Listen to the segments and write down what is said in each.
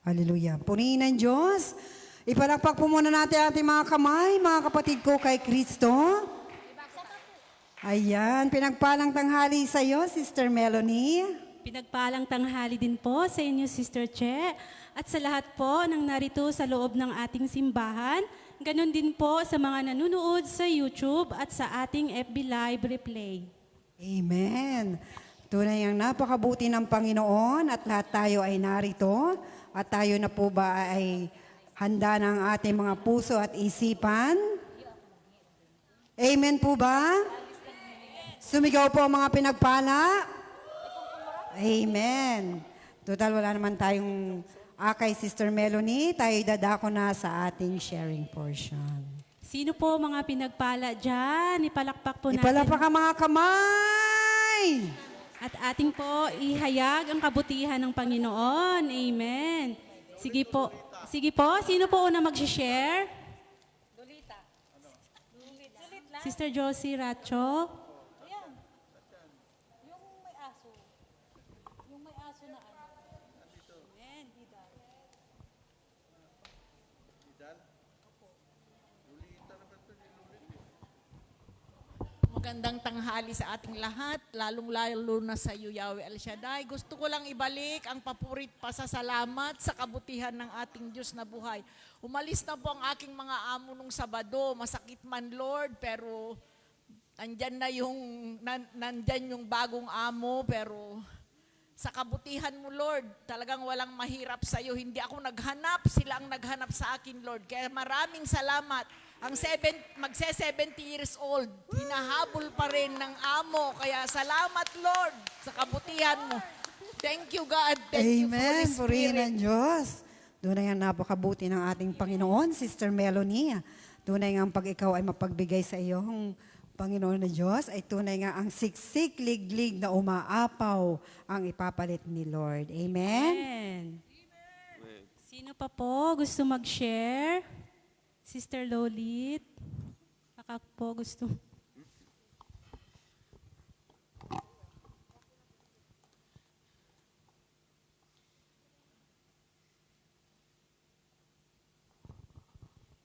Hallelujah. Purihin ng Diyos. Ipalakpak po muna natin ating mga kamay, mga kapatid ko kay Kristo. Ayan, pinagpalang tanghali sa iyo, Sister Melanie. Pinagpalang tanghali din po sa inyo, Sister Che, at sa lahat po ng narito sa loob ng ating simbahan. Ganon din po sa mga nanonood sa YouTube at sa ating FB Live replay. Amen. Tunay ang napakabuti ng Panginoon at lahat tayo ay narito. At tayo na po ba ay handa ng ating mga puso at isipan? Amen po ba? Sumigaw po ang mga pinagpala. Amen. Total, wala naman tayong kay Sister Melanie. Tayo dadako na sa ating sharing portion. Sino po mga pinagpala dyan? Ipalakpak po natin. Ipalakpak ang mga kamay! At ating po ihayag ang kabutihan ng Panginoon. Amen. Sige po. Sige po. Sino po una mag-share? Sister Josie Racho. Magandang tanghali sa ating lahat, lalong-lalo na sa iyo, Yahweh El Shaddai. Gusto ko lang ibalik ang papurit pasasalamat sa kabutihan ng ating Diyos na buhay. Umalis na po ang aking mga amo nung Sabado, masakit man Lord, pero nandyan yung bagong amo, pero sa kabutihan mo Lord, talagang walang mahirap sa iyo. Hindi ako naghanap, sila ang naghanap sa akin Lord. Kaya maraming salamat. Ang magse-70 years old, hinahabol pa rin ng amo. Kaya salamat, Lord, sa kabutihan mo. Thank you, God. Thank you, Amen. Holy Purihin Spirit. ng Diyos. Tunay ang napakabuti ng ating Panginoon, Sister Melanie. Tunay nga ang pag ikaw ay mapagbigay sa iyong Panginoon na Diyos, ay tunay nga ang siksik, liglig na umaapaw ang ipapalit ni Lord. Amen? Amen. Sino pa po gusto mag-share? Sister Lolit. Baka po gusto.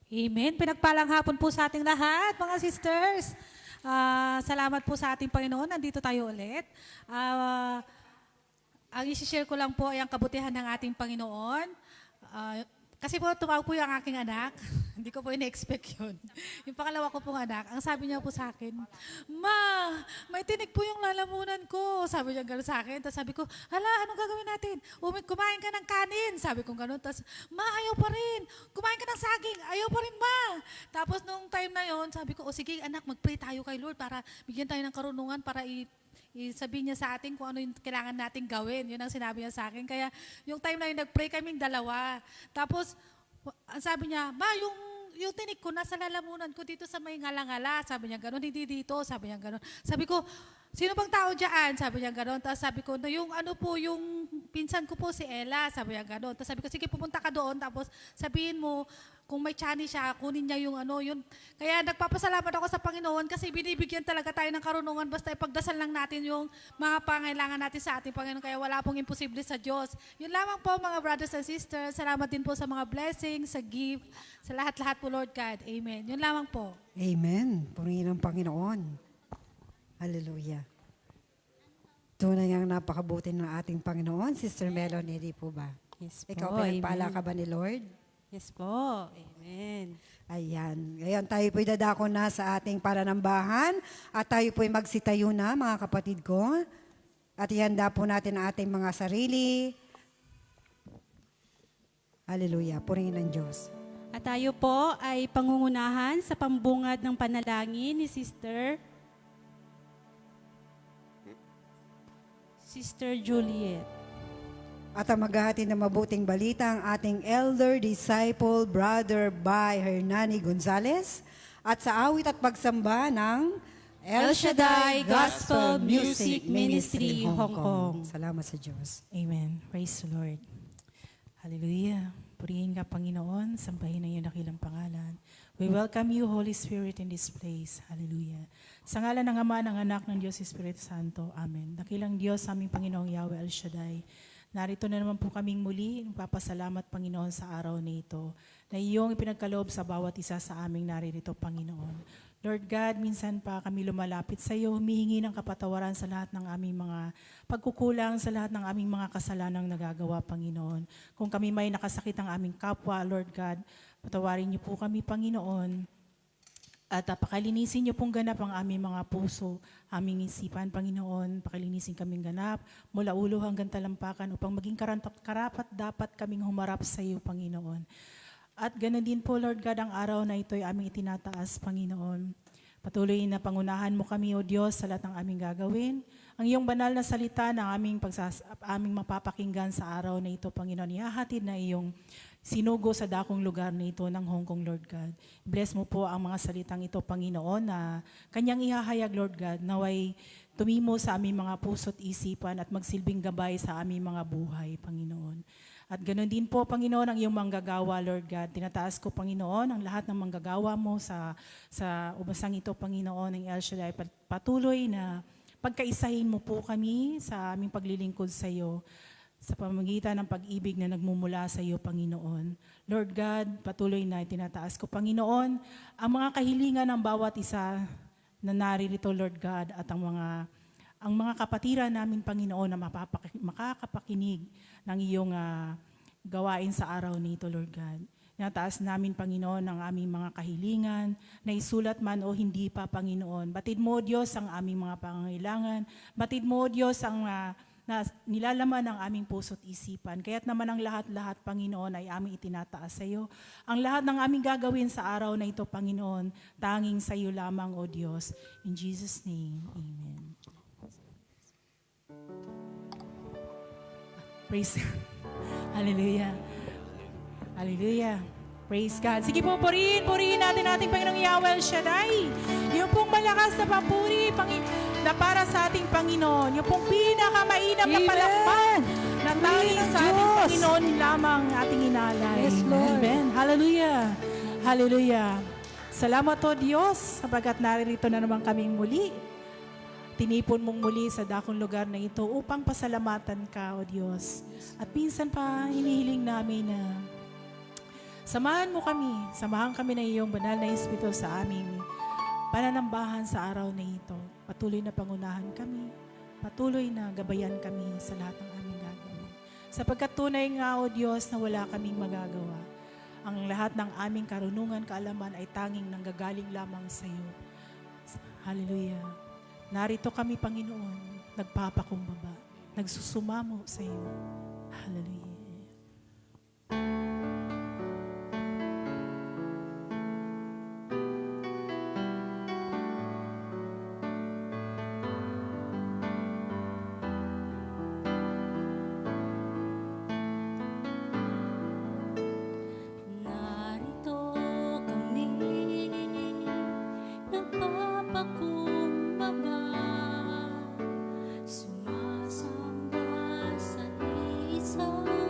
Amen. Pinagpalang hapon po sa ating lahat, mga sisters. Salamat po sa ating Panginoon. Nandito tayo ulit. Ang isi-share ko lang po ay ang kabutihan ng ating Panginoon. Kasi po tumawag po yung aking anak. Hindi ko po ina-expect yun. Yung pangalawa ko pong anak, ang sabi niya po sa akin, Ma, may tinig po yung lalamunan ko. Sabi niya gano'n sa akin. Tapos sabi ko, hala, anong gagawin natin? Kumain ka ng kanin. Sabi ko gano'n. Tapos, Ma, ayaw pa rin. Kumain ka ng saging. Ayaw pa rin, Ma. Tapos nung time na yon, sabi ko, o sige anak, mag-pray tayo kay Lord para bigyan tayo ng karunungan para sabihin niya sa atin kung ano yung kailangan nating gawin. Yun ang sinabi niya sa akin. Kaya yung time na yun, nag-pray kaming dalawa. Tapos, ang sabi niya, Ma, yung tinig ko nasa lalamunan ko dito sa may ngala-ngala. Sabi niya gano'n, hindi dito. Sabi niya gano'n. Sabi ko, sino bang tao dyan? Sabi niya gano'n. Tapos sabi ko, yung ano po, yung pinsan ko po si Ella. Sabi niya gano'n. Tapos sabi ko, sige, pupunta ka doon. Tapos sabihin mo, kung may tiyan siya, kunin niya yung ano, yun. Kaya nagpapasalamat ako sa Panginoon kasi binibigyan talaga tayo ng karunungan basta ipagdasal lang natin yung mga pangailangan natin sa ating Panginoon. Kaya wala pong imposible sa Diyos. Yun lamang po mga brothers and sisters. Salamat din po sa mga blessings, sa gift, sa lahat-lahat po Lord God. Amen. Yun lamang po. Amen. Purihin ng Panginoon. Hallelujah. Tunay ang napakabuti ng ating Panginoon. Sister Melanie, di po ba? Yes po. Ikaw, pinagpala Amen. ka ba ni Lord? Yes po. Amen. Ayan. Ngayon tayo po'y dadako na sa ating pananambahan at tayo po'y magsitayo na, mga kapatid ko. At ihanda po natin ang ating mga sarili. Hallelujah. Purihin ng Diyos. At tayo po ay pangungunahan sa pambungad ng panalangin ni Sister Juliet. At ang maghahatid ng mabuting balita ang ating elder disciple, Brother Bay Hernani Gonzalez, at sa awit at pagsamba ng El Shaddai Gospel Music Ministry, Hong Kong. Salamat sa Diyos. Amen. Praise the Lord. Hallelujah. Purihin ka, Panginoon. Sambahin ang iyong dakilang pangalan. We welcome you, Holy Spirit, in this place. Hallelujah. Sa ngalan ng Ama, ng Anak, ng Diyos, Espiritu Santo. Amen. Dakilang Diyos, aming Panginoong Yahweh El Shaddai. Narito na naman po kaming muli, nagpapasalamat Panginoon sa araw na ito, na iyong ipinagkaloob sa bawat isa sa aming naririto, Panginoon. Lord God, minsan pa kami lumalapit sa iyo, humihingi ng kapatawaran sa lahat ng aming mga pagkukulang, sa lahat ng aming mga kasalanang nagagawa, Panginoon. Kung kami may nakasakit ang aming kapwa, Lord God, patawarin niyo po kami, Panginoon. At pakalinisin niyo pong ganap ang aming mga puso, aming isipan, Panginoon. Pakalinisin kaming ganap, mula ulo hanggang talampakan, upang maging karapat dapat kaming humarap sa iyo, Panginoon. At ganoon din po, Lord God, ang araw na ito ay aming itinataas, Panginoon. Patuloy na pangunahan mo kami, O Diyos, sa lahat ng aming gagawin. Ang iyong banal na salita na aming mapapakinggan sa araw na ito, Panginoon, ihahatid na iyong sinugo sa dakong lugar na ito ng Hong Kong, Lord God. Bless mo po ang mga salitang ito, Panginoon, na kanyang ihahayag, Lord God, naway tumimo sa aming mga puso't isipan at magsilbing gabay sa aming mga buhay, Panginoon. At ganoon din po, Panginoon, ang iyong manggagawa, Lord God. Tinataas ko, Panginoon, ang lahat ng manggagawa mo sa ubasang ito, Panginoon, ng El Shaddai. Patuloy na pagkaisahin mo po kami sa aming paglilingkod sa iyo, sa pamamagitan ng pag-ibig na nagmumula sa iyo, Panginoon. Lord God, patuloy na tinataas ko, Panginoon, ang mga kahilingan ng bawat isa na naririto, Lord God, at ang mga kapatiran namin, Panginoon, na makakapakinig ng iyong gawain sa araw nito, Lord God. Tinataas namin, Panginoon, ang aming mga kahilingan, na isulat man o hindi pa, Panginoon. Batid mo, Diyos, ang aming mga pangangailangan. Batid mo, Diyos, ang na nilalaman ng aming puso't isipan. Kaya't naman ang lahat-lahat, Panginoon, ay aming itinataas sa iyo. Ang lahat ng aming gagawin sa araw na ito, Panginoon, tanging sa iyo lamang, O Diyos. In Jesus' name, Amen. Praise God. Hallelujah. Hallelujah. Praise God. Sige po, purihin natin ating Panginoong Yahweh El Shaddai. Yung pong malakas na papuri na para sa ating Panginoon. Yung pong pinakamainam na palakpan na tanging sa ating Panginoon lamang ating inalay. Yes, Lord. Amen. Hallelujah. Hallelujah. Salamat o Diyos, sapagkat naririto na naman kaming muli. Tinipon mong muli sa dakong lugar na ito upang pasalamatan ka, O Diyos. At minsan pa, hinihiling namin na samahan kami ng iyong banal na Espiritu sa aming pananambahan sa araw na ito. Patuloy na pangunahan kami, patuloy na gabayan kami sa lahat ng aming gagawin. Sapagkat tunay nga, O Diyos, na wala kaming magagawa. Ang lahat ng aming karunungan, kaalaman ay tanging nanggagaling lamang sa iyo. Hallelujah. Narito kami, Panginoon, nagpapakumbaba, nagsusumamo sa iyo. Hallelujah. Narito kami, nagpapakumbaba, sumasamba sa isang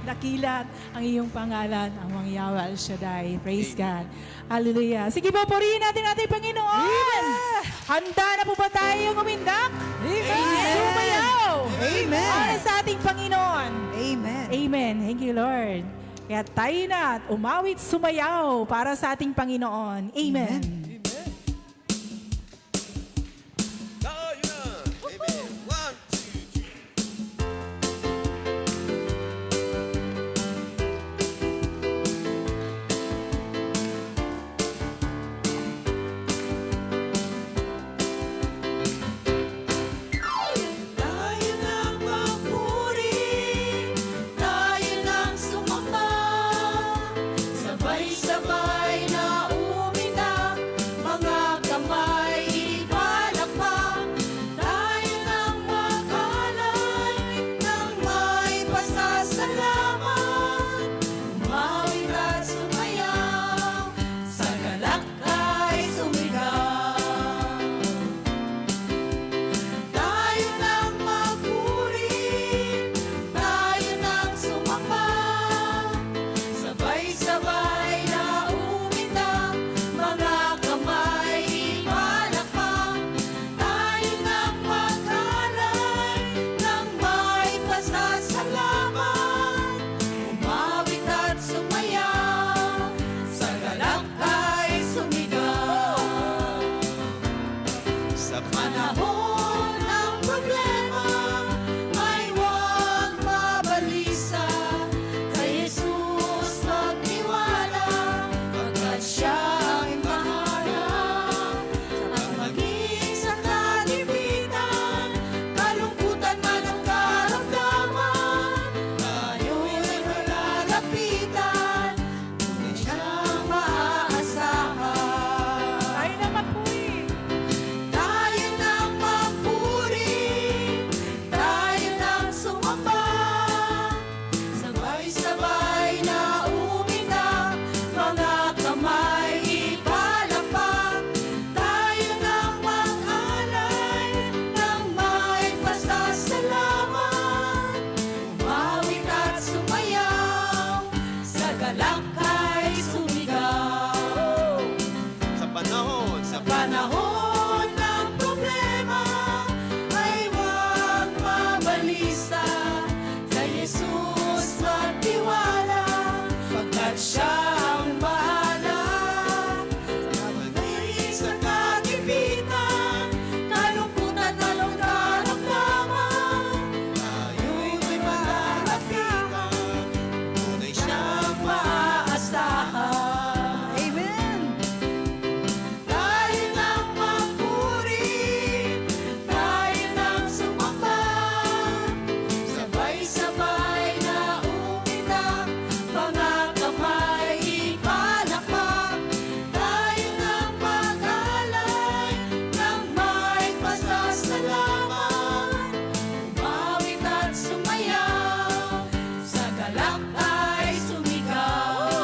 Dakilat ang iyong pangalan, ang mga Yahweh El Shaddai. Praise God. Hallelujah. Sige po, purihin natin ating Panginoon. Handa na po ba tayong umindak? Sumayaw. Amen. Para sa ating Panginoon. Amen. Amen. Thank you, Lord. Kaya tayo na at umawit sumayaw para sa ating Panginoon. Amen. Tayo na. Amen. 1, 2, 3. Tayo ng papuri, tayo ng sumamba, sabay-sabay na umiyak, mga kamay ipalakpak. Tayo ng makalay, ng may pasasalamat, umawit at sumayaw, sa galak ay sumigaw. Tayo ng magpuri, tayo ng sumamba, sabay-sabay na umitak, mga kamay ipalakpak. Tayo ng magkalay, ng may pasasalamat, umawit at sumayaw, sa galak ay sumigaw. Sa Panahon ng problema ay huwag mabalisa, kay Jesus magtiwala, pagkat siya ay bahala. Ang maging sa kalipitan, kalungkutan man ang karamdaman, tayo'y malalapitan, tunay siyang maaasahan. Tayo na magpuri. Tayo ng magpuri, tayo ng sumamba, sabay-sabay na umiyak, mga kamay ipalakpak. Tayo ng mag-alay, ng may pasasalamat, umawit at sumayaw, sa galak ay sumigaw. Sa panahon, Sa panahon ng problema ay huwag mabalisa, sa Jesus magtiwala, pagkat siya ang bahala. Sa maging sa kagipitan, kalungkutan man ang karamdaman, tayo'y may malalapitan, tunay siyang maaasahan. Amen. Tayo ng magpuri, tayo ng sumamba, sabay-sabay na umiyak, mga kamay ipalakpak. Tayo ng mag-alay, ng may pasasalamat, umawit at sumayaw, sa galak ay sumigaw.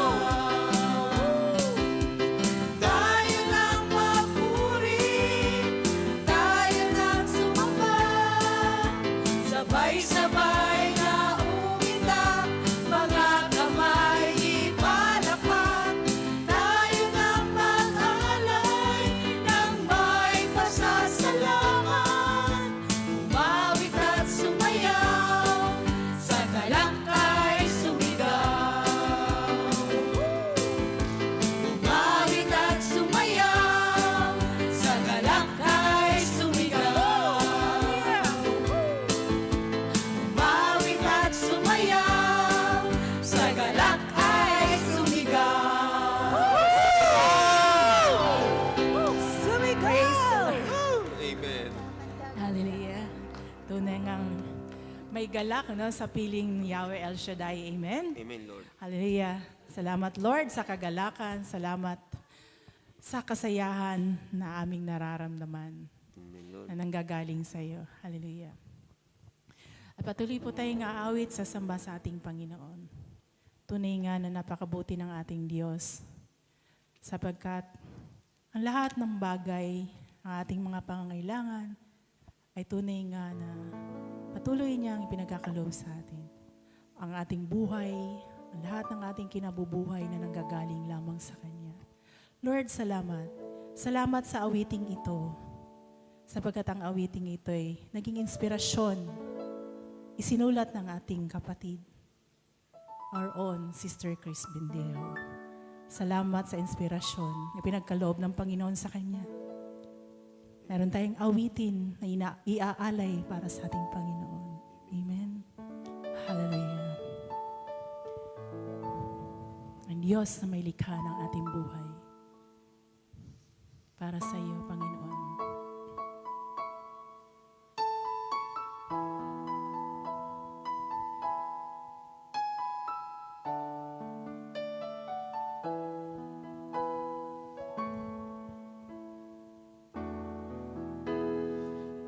Tayo ng magpuri, tayo ng sumamba, sabay-sabay na umiyak, mga kamay ipalakpak. Tayo ng mag-alay, ng may pasasalamat, umawit at sumayaw, sa galak ay sumigaw. Umawit at sumayaw, sa galak ay sumigaw. Umawit at sumayaw, sa galak ay sumigaw. Amen. Hallelujah. Tunay ngang may galak no, sa piling Yahweh El Shaddai. Amen. Amen, Lord. Hallelujah. Salamat Lord sa kagalakan. Salamat sa kasayahan na aming nararamdaman Amen, Lord. na nanggagaling sa iyo. Hallelujah. At patuloy po tayong aawit sa samba sa ating Panginoon. Tunay nga na napakabuti ng ating Diyos. Sapagkat ang lahat ng bagay, ang ating mga pangangailangan, ay tunay nga na patuloy niyang ipinagkakaloob sa atin. ang ating buhay, ang lahat ng ating kinabubuhay na nanggagaling lamang sa Kanya. Lord, salamat. Salamat sa awiting ito. Sapagkat ang awiting ito ay naging inspirasyon, isinulat ng ating kapatid, our own Sister Chris Bendero. Salamat sa inspirasyon na pinagkaloob ng Panginoon sa Kanya. Meron tayong awitin na iaalay para sa ating Panginoon. Amen. Hallelujah. Ang Diyos na may likha ng ating buhay. Para sa iyo, Panginoon.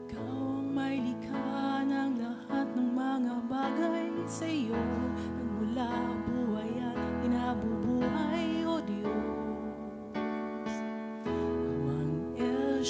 Ikaw ang may likha ng lahat ng mga bagay sa iyo. Nagmula buhay at inabubuhay, O Diyos. Amang El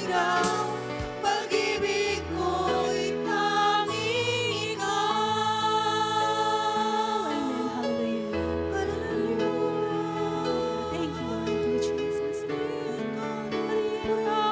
ikaw, pag-ibig ko'y tanging ikaw. Amen. Hallelujah. Thank you, Lord. Thank you, Jesus. Thank you, Jesus.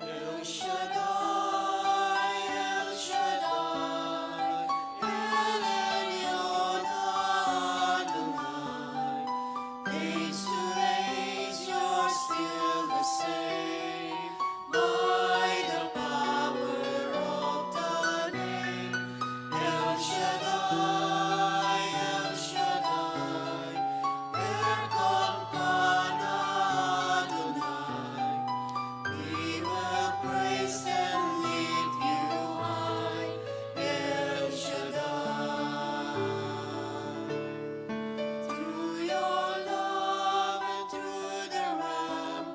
El Shaddai, El Shaddai, El Elyon Adonai. Age to age, you're still the same. By the power of the name, El Shaddai, El Shaddai, Elkamkana Adonai. We will praise and lift you high, El Shaddai. Through your love and through the Ram,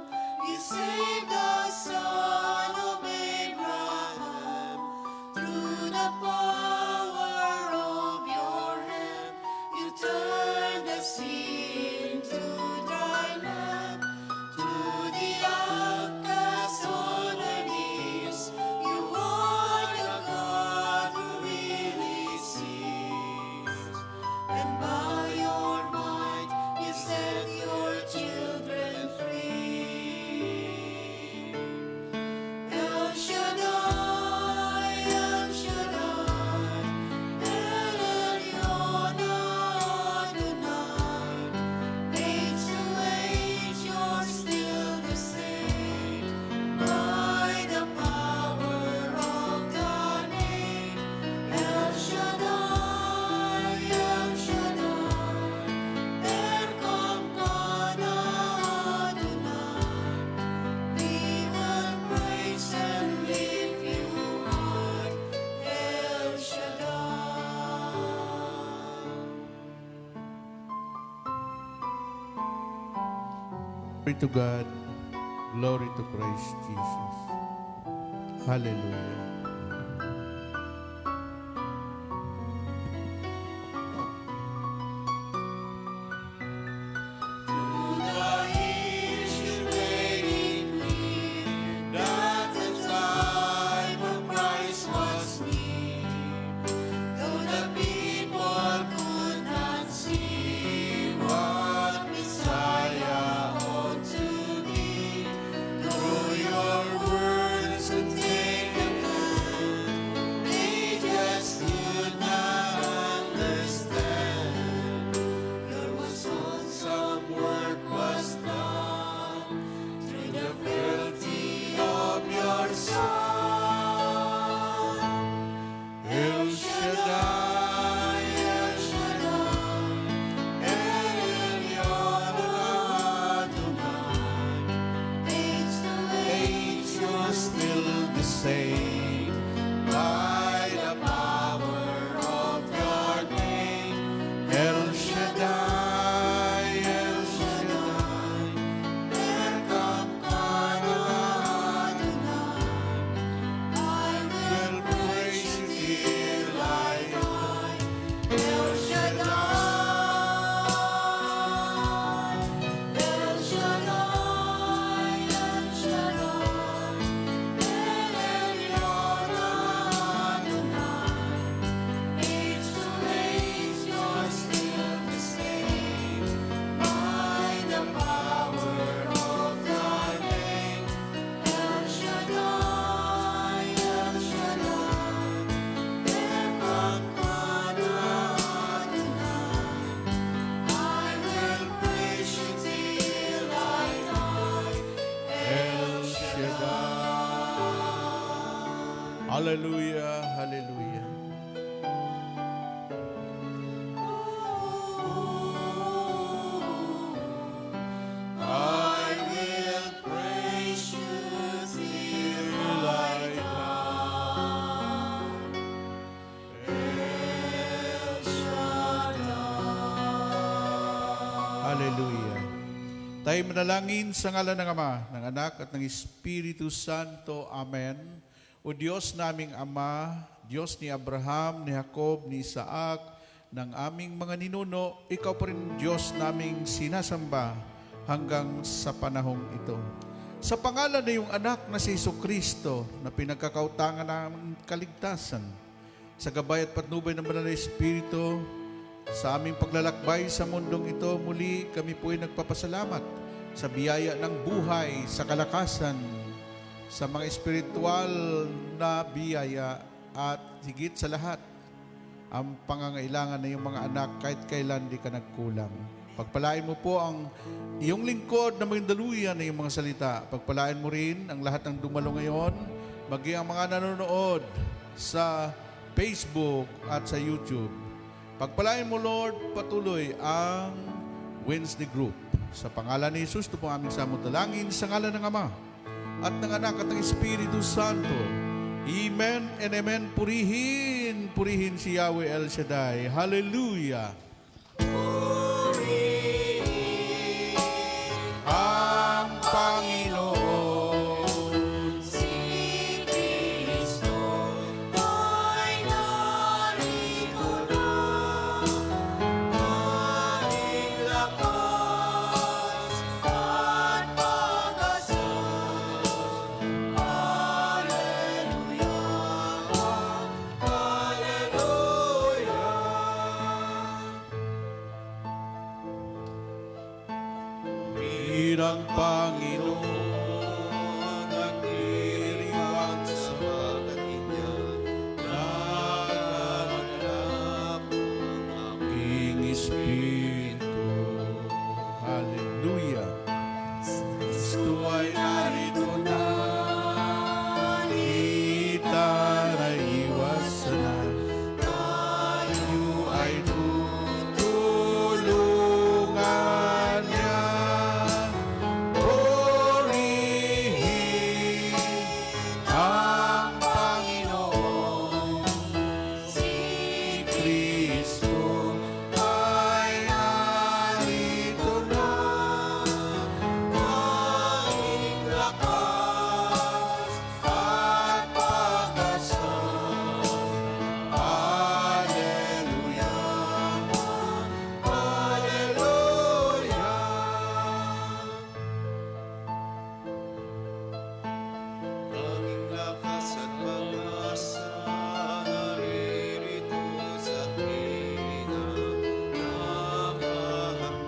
you saved the son of Abraham. Through the power of your hand, you turned the sea into dry land. To the outcast on their knees, you are the God who really sees. And by your might, you set your children free. El Shaddai, El Shaddai, El Elyon Adonai. Age to age, you're still the same. By the power of the name, El Shaddai, El Shaddai, Elkamkana Adonai. We will praise and lift you high, El Shaddai. Glory to God. Glory to Christ Jesus. Hallelujah. Through the years you made it clear that the time of Christ was near. Though the people could not see what Messiah ought to be, though your words contain the Hallelujah, hallelujah. I will praise you till I come. El Shaddai. Hallelujah. Tayo manalangin sa ngalan ng Ama, ng Anak at ng Espiritu Santo. Amen. O Diyos naming Ama, Diyos ni Abraham, ni Jacob, ni Isaac, ng aming mga ninuno, ikaw pa rin Diyos naming sinasamba hanggang sa panahong ito. Sa pangalan na iyong anak na si Jesucristo na pinagkakautangan ng kaligtasan, sa gabay at patnubay ng Banal na Espiritu, sa aming paglalakbay sa mundong ito, muli kami po ay nagpapasalamat sa biyaya ng buhay, sa kalakasan, sa mga espiritual na biyaya at higit sa lahat, ang pangangailangan ng iyong mga anak kahit kailan di ka nagkulang. Pagpalain mo po ang iyong lingkod na maging daluyan ng iyong mga salita. Pagpalain mo rin ang lahat ng dumalo ngayon, maging ang mga nanonood sa Facebook at sa YouTube. Pagpalain mo, Lord, patuloy ang Wednesday Group. Sa pangalan ni Jesus, ito po aming samot-dalangin sa ngalan ng Ama at ng Anak at ng Espiritu Santo. Amen and amen. Purihin, purihin si Yahweh El Shaddai. Hallelujah. Ang Panginoon. Si Kristo ay narito na, aming lakas at pag-asa. Hallelujah, Ang Panginoon nagdiriwang sa mga kanya, nagaganap ang aking espiritu. Hallelujah. Kristo ay narito na, kita na iwasan, tayo ay tutulungan niya. Purihin ang Panginoon, si Kristo ay narito na, aming lakas at pag-asa. Hallelujah, hallelujah. aming lakas at pag-asa, naririto sa tuwina, nakahandang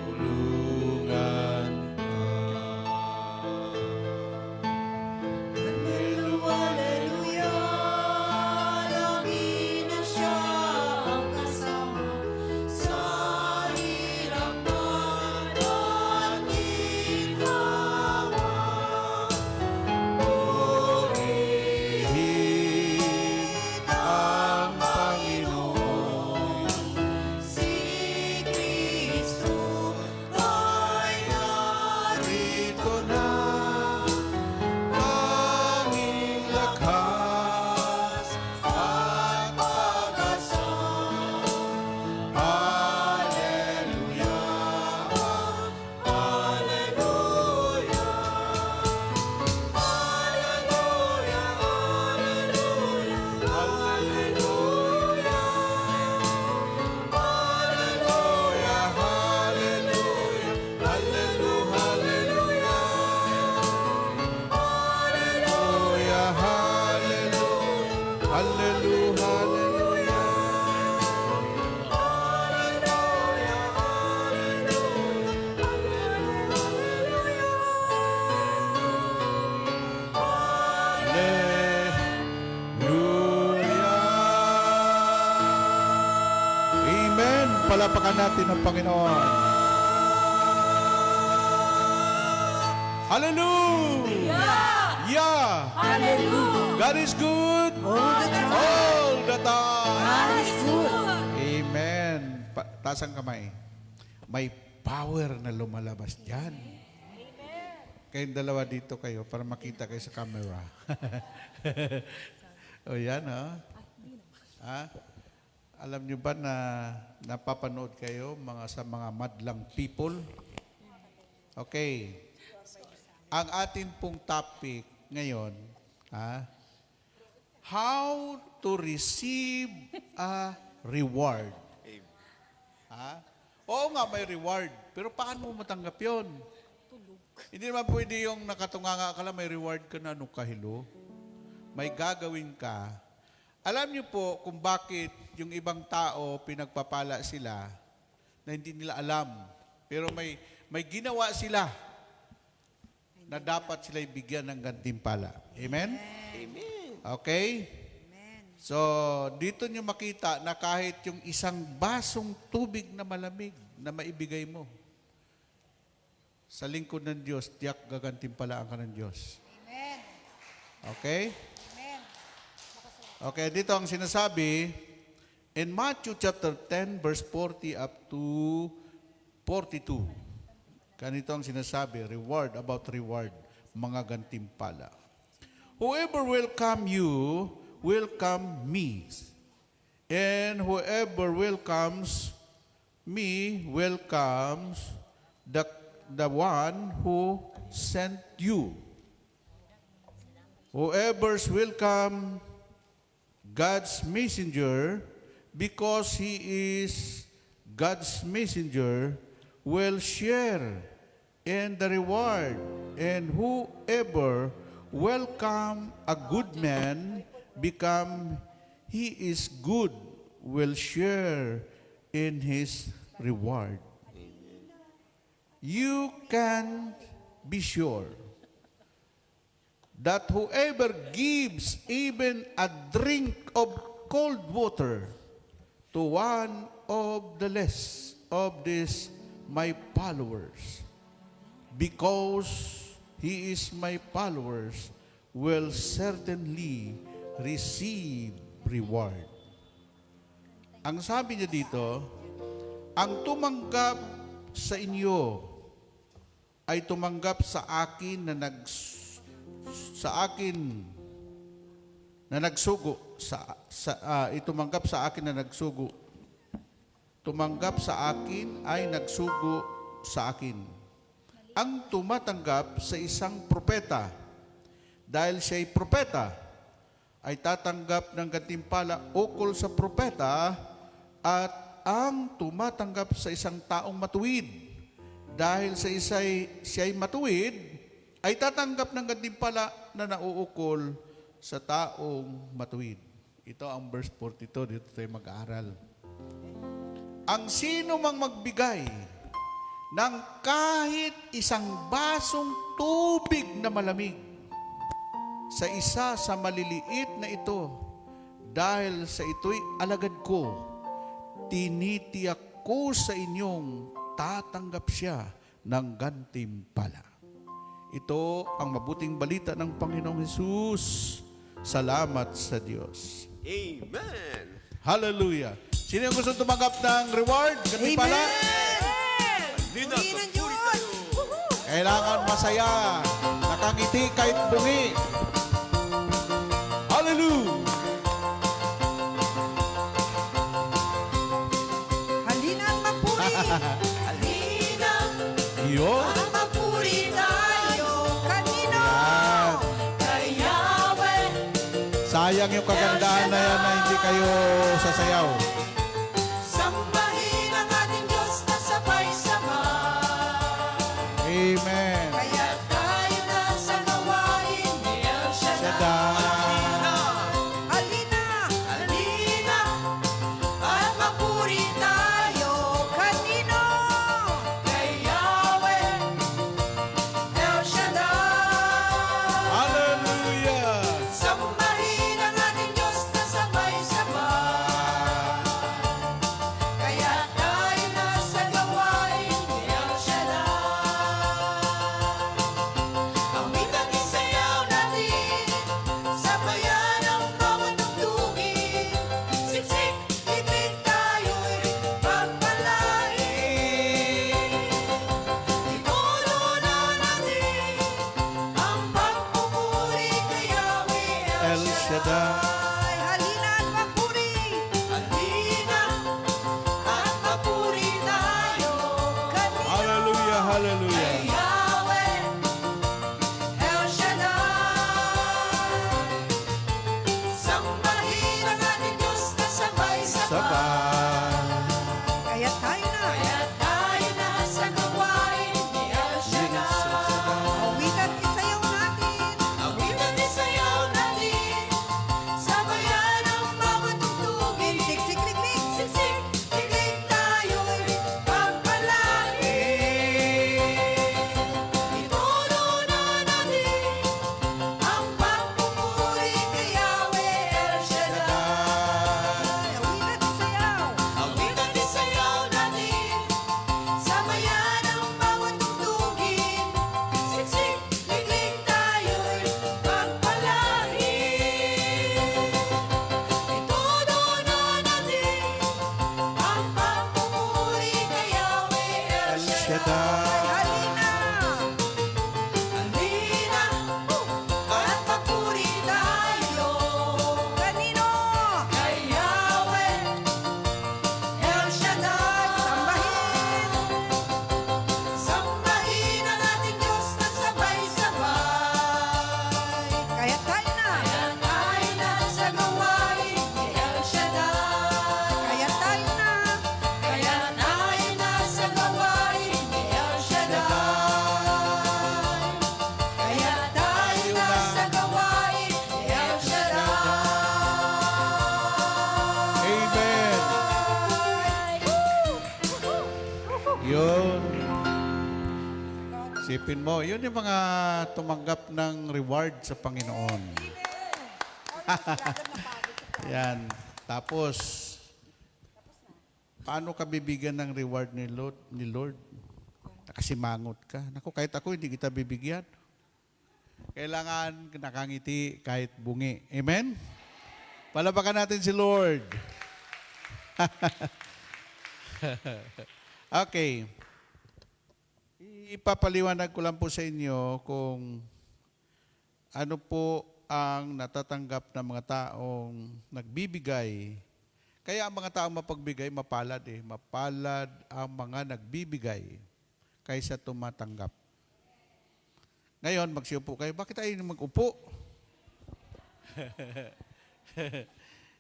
Tulungan Hallelujah, lagi na siya ang kasama sa hirap man at ginhawa. purihin ang Panginoon. Si Kristo ay narito Rito na aming lakas at pag-asa. Hallelujah, hallelujah, hallelujah, hallelujah, Hallelujah, hallelujah. Hallelujah. Amen. Palapakan natin ang Panginoon. Hallelujah. Yeah! Hallelujah. God is good All the time. all the time. God is good. Amen. Taas ang kamay. May power na lumalabas dyan. Kayong dalawa dito kayo para makita kayo sa camera. O yan, ha? Ha? Alam niyo ba na napapanood kayo sa mga madlang people? Okay. Ang atin pong topic ngayon, how to receive a reward. Oo nga, may reward. Pero paano mo matanggap yun? Hindi naman pwede yung nakatunganga ka lang, may reward ka na, ano kahilo. May gagawin ka. Alam niyo po kung bakit yung ibang tao, pinagpapala sila na hindi nila alam. Pero may ginawa sila na dapat sila ibigyan ng gantimpala. Amen? Amen. Okay? So, dito nyo makita na kahit yung isang basong tubig na malamig na maibigay mo, sa lingkod ng Diyos, tiyak gagantimpalaan ka ng Diyos. Amen. Okay? Amen. Okay, dito ang sinasabi, in Matthew chapter 10, verse 40 up to 42. Ganito ang sinasabi, about reward, mga gantimpala. Whoever welcome you, welcome me. And whoever welcomes me, welcomes the one who sent you. Whoever's welcome God's messenger, because he is God's messenger, will share in the reward. And whoever welcome a good man, become he is good, will share in his reward. You can be sure that whoever gives even a drink of cold water to one of the less of these my followers, because he is my followers, will certainly receive reward. Ang sabi niya dito, ang tumanggap sa inyo ay tumanggap sa akin na nagsugo tumanggap sa akin na nagsugo. Tumanggap sa akin ay nagsugo sa akin. Ang tumatanggap sa isang propeta, dahil siya'y propeta, ay tatanggap ng gantimpala ukol sa propeta, at ang tumatanggap sa isang taong matuwid, dahil sa siya'y matuwid, ay tatanggap ng gantimpala na nauukol sa taong matuwid. Ito ang verse 42, dito tayo mag-aaral. Ang sino mang magbigay ng kahit isang basong tubig na malamig sa isa sa maliliit na ito, dahil sa ito'y alagad ko, tinitiyak ko sa inyong tatanggap siya ng gantimpala. Ito ang mabuting balita ng Panginoong Hesus. Salamat sa Diyos. Amen. Hallelujah. Sino yung gusto tumanggap ng reward? Gantimpala? Dina Purihin sa ang Diyos. Kailangan masaya. Nakangiti kahit bungi. Hallelujah. Halina ang mapuri. Halina Yun. ang mapuri tayo. Kanino? Yan. Kay Yahweh. Sayang yung kagandahan na yan na hindi kayo sasayaw. Sambahin ang ating Diyos na sabay-sabay. Amen. Kaya tayo na sa gawain ni El Shaddai. Halina, halina, at mapuri tayo. Kanino? Kay Yahweh, El Shaddai. Hallelujah. Sambahin ang ating Diyos na sabay-sabay. Halina! Halina at papuri tayo Kanino? kay Yahweh El Shaddai. Sambahin! Sambahin ang ating Diyos na sabay-sabay. Kaya tayo na! Kaya tayo na sa gawain ni El Shaddai. Kaya tayo na! Kaya tayo na sa gawain ni El Shaddai. Kaya tayo na sa gawain ni El Shaddai. Amen. Yun. Sipin mo, yun yung mga tumanggap ng reward sa Panginoon. Yan. Tapos, paano ka bibigyan ng reward ni Lord? Nakasimangot ka. Naku, kahit ako, hindi kita bibigyan. Kailangan nakangiti kahit bungi. Amen? Palabakan natin si Lord. Okay. Ipapaliwanag ko lang po sa inyo kung ano po ang natatanggap ng mga taong nagbibigay. Kaya ang mga taong mapagbigay, mapalad eh. Mapalad ang mga nagbibigay kaysa tumatanggap. Ngayon, magsiupo kayo. Bakit tayo mag-upo?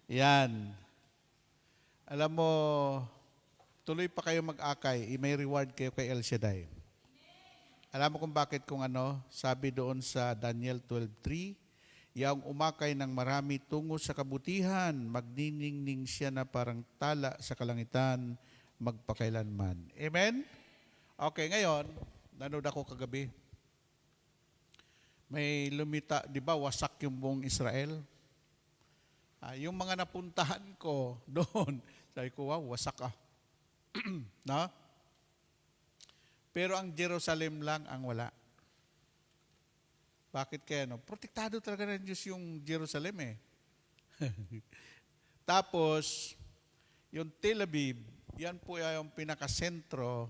Yan. Alam mo, tuloy pa kayo mag-akay, may reward kayo kay El Shaddai. Alam mo kung bakit kung ano, sabi doon sa Daniel 12:3, yang umakay ng marami tungo sa kabutihan, magniningning siya na parang tala sa kalangitan, magpakailanman. Amen? Okay, ngayon, nanood ako kagabi. May lumita, di ba, wasak yung buong Israel? Yung mga napuntahan ko doon, sabi ko, wow, wasak ah. No? Pero ang Jerusalem lang ang wala. Bakit kaya? No? Protektado talaga ng Diyos yung Jerusalem eh. Tapos, yung Tel Aviv, yan po yung pinakasentro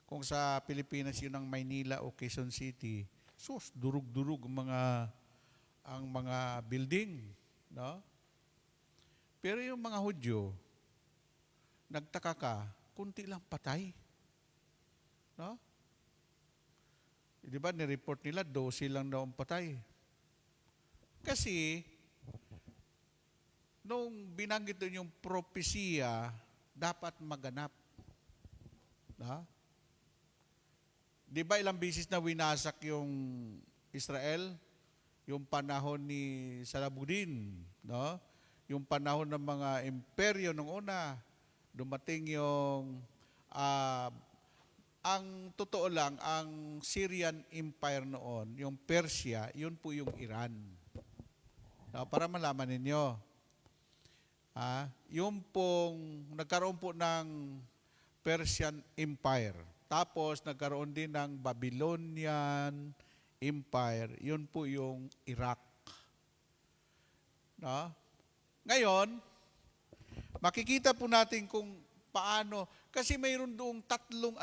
kung sa Pilipinas yun ang Maynila o Quezon City. Sus, durug-durug ang mga building. No? Pero yung mga Hudyo, nagtaka ka, kunti lang patay. No? Di ba, nireport nila, 12 lang daw ang patay. Kasi, nung binanggit doon yung propesya, dapat maganap. No? Di ba, ilang bisis na winasak yung Israel? Yung panahon ni Salabuddin, no? Yung panahon ng mga imperyo nung una, dumating yung ang totoo lang, ang Syrian Empire noon, yung Persia, yun po yung Iran. Para malaman ninyo. Yung pong, nagkaroon po ng Persian Empire. Tapos nagkaroon din ng Babylonian Empire. Yun po yung Iraq. No? Ngayon, makikita po natin kung paano. Kasi mayroon doong tatlong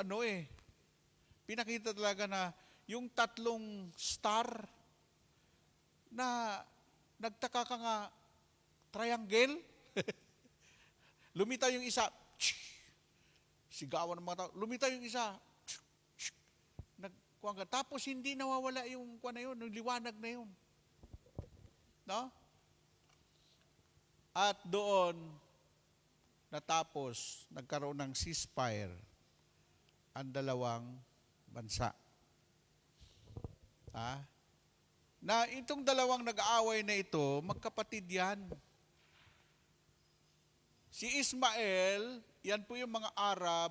pinakita talaga na yung tatlong star na nagtaka ka nga triangle. Lumitaw yung isa. Sigawan ng mga tao. Lumitaw yung isa. Tapos hindi nawawala yung yung liwanag na yun. No? At doon, natapos, nagkaroon ng ceasefire ang dalawang bansa. Na itong dalawang nag-aaway na ito, magkapatid yan. Si Ismael, yan po yung mga Arab,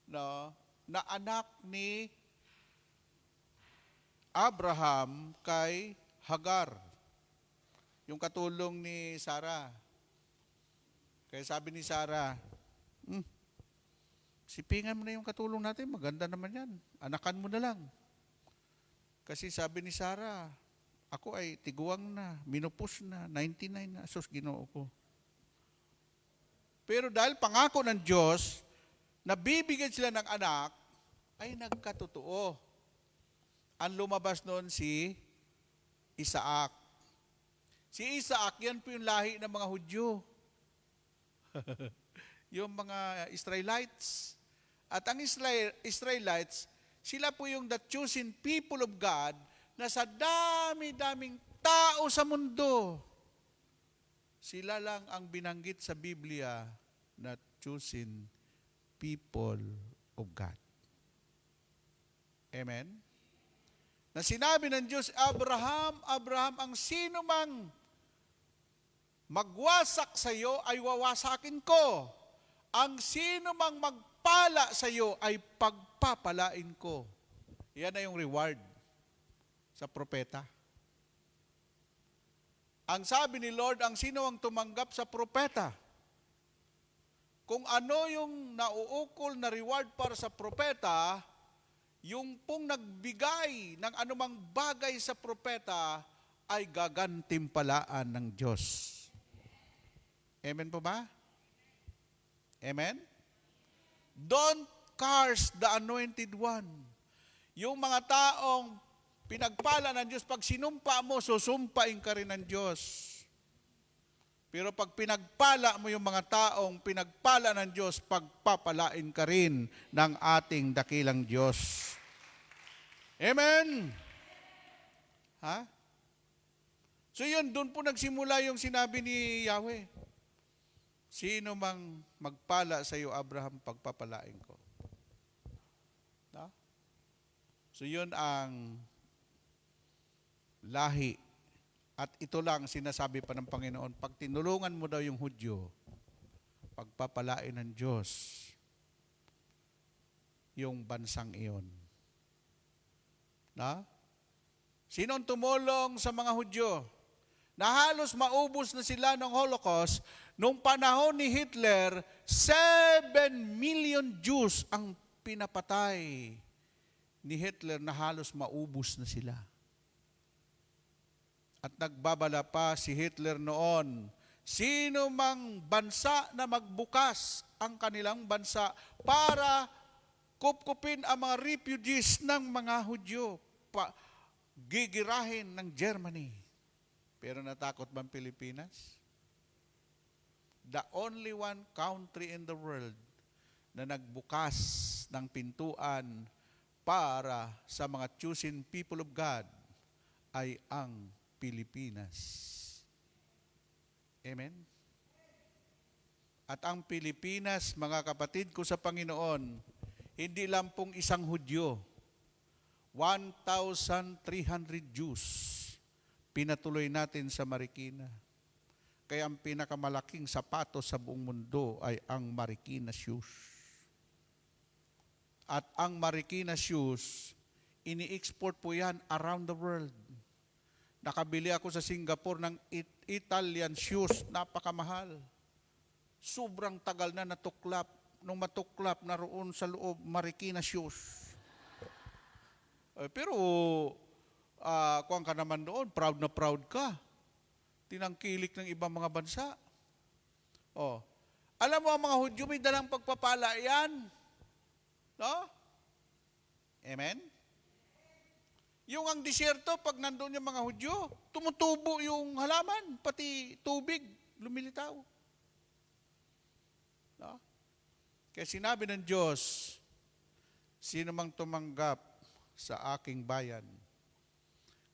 no, na anak ni Abraham kay Hagar. Yung katulong ni Sarah. Kaya sabi ni Sarah, sipingan mo na yung katulong natin, maganda naman yan. Anakan mo na lang. Kasi sabi ni Sarah, ako ay tiguang na, minupos na, 99 na, sus, Ginoo ko. Pero dahil pangako ng Diyos, nabibigyan sila ng anak, ay nagkatotoo. Ang lumabas noon si Isaac. Si Isaac, yan po yung lahi ng mga Hudyo. Yung mga Israelites. At ang Israelites, sila po yung the chosen people of God na sa dami-daming tao sa mundo, sila lang ang binanggit sa Biblia na chosen people of God. Amen? Na sinabi ng Diyos, Abraham, Abraham, ang sino mang magwasak sa iyo ay wawasakin ko. Ang sino mang magpala sa iyo ay pagpapalain ko. Yan na yung reward sa propeta. Ang sabi ni Lord, ang sino ang tumanggap sa propeta? Kung ano yung nauukol na reward para sa propeta, yung pong nagbigay ng anumang bagay sa propeta ay gagantimpalaan ng Diyos. Amen po ba? Amen? Don't curse the anointed one. Yung mga taong pinagpala ng Diyos, pag sinumpa mo, susumpain ka rin ng Diyos. Pero pag pinagpala mo yung mga taong pinagpala ng Diyos, pagpapalain ka rin ng ating dakilang Diyos. Amen? Ha? So yun, doon po nagsimula yung sinabi ni Yahweh. Sino mang magpala sa iyo, Abraham, pagpapalain ko. Ha? So yun ang lahi. At ito lang sinasabi pa ng Panginoon, pag tinulungan mo daw yung Hudyo, pagpapalain ng Diyos yung bansang iyon. Na? Sinong tumulong sa mga Hudyo? Na halos maubos na sila ng Holocaust, nung panahon ni Hitler, 7 million Jews ang pinapatay ni Hitler na halos maubos na sila. At nagbabala pa si Hitler noon, sino mang bansa na magbukas ang kanilang bansa para kupkupin ang mga refugees ng mga Hudyo, gigirahin ng Germany. Pero natakot ba ang Pilipinas? The only one country in the world na nagbukas ng pintuan para sa mga chosen people of God ay ang Pilipinas. Amen? At ang Pilipinas, mga kapatid ko sa Panginoon, hindi lang pong isang Hudyo. 1,300 Jews pinatuloy natin sa Marikina. Kaya ang pinakamalaking sapatos sa buong mundo ay ang Marikina shoes. At ang Marikina shoes, ini-export po yan around the world. Nakabili ako sa Singapore ng Italian shoes, napakamahal. Sobrang tagal na natuklap. Nung matuklap, naroon sa loob, Marikina shoes. Pero, kuwan ka naman doon, proud na proud ka. Tinangkilik ng ibang mga bansa. Oh. Alam mo, ang mga Hudyo, may dalang pagpapala yan. No? Amen? Yung ang disyerto, pag nandun yung mga Hudyo, tumutubo yung halaman, pati tubig, lumilitaw. No? Kaya sinabi ng Diyos, sino mang tumanggap sa aking bayan.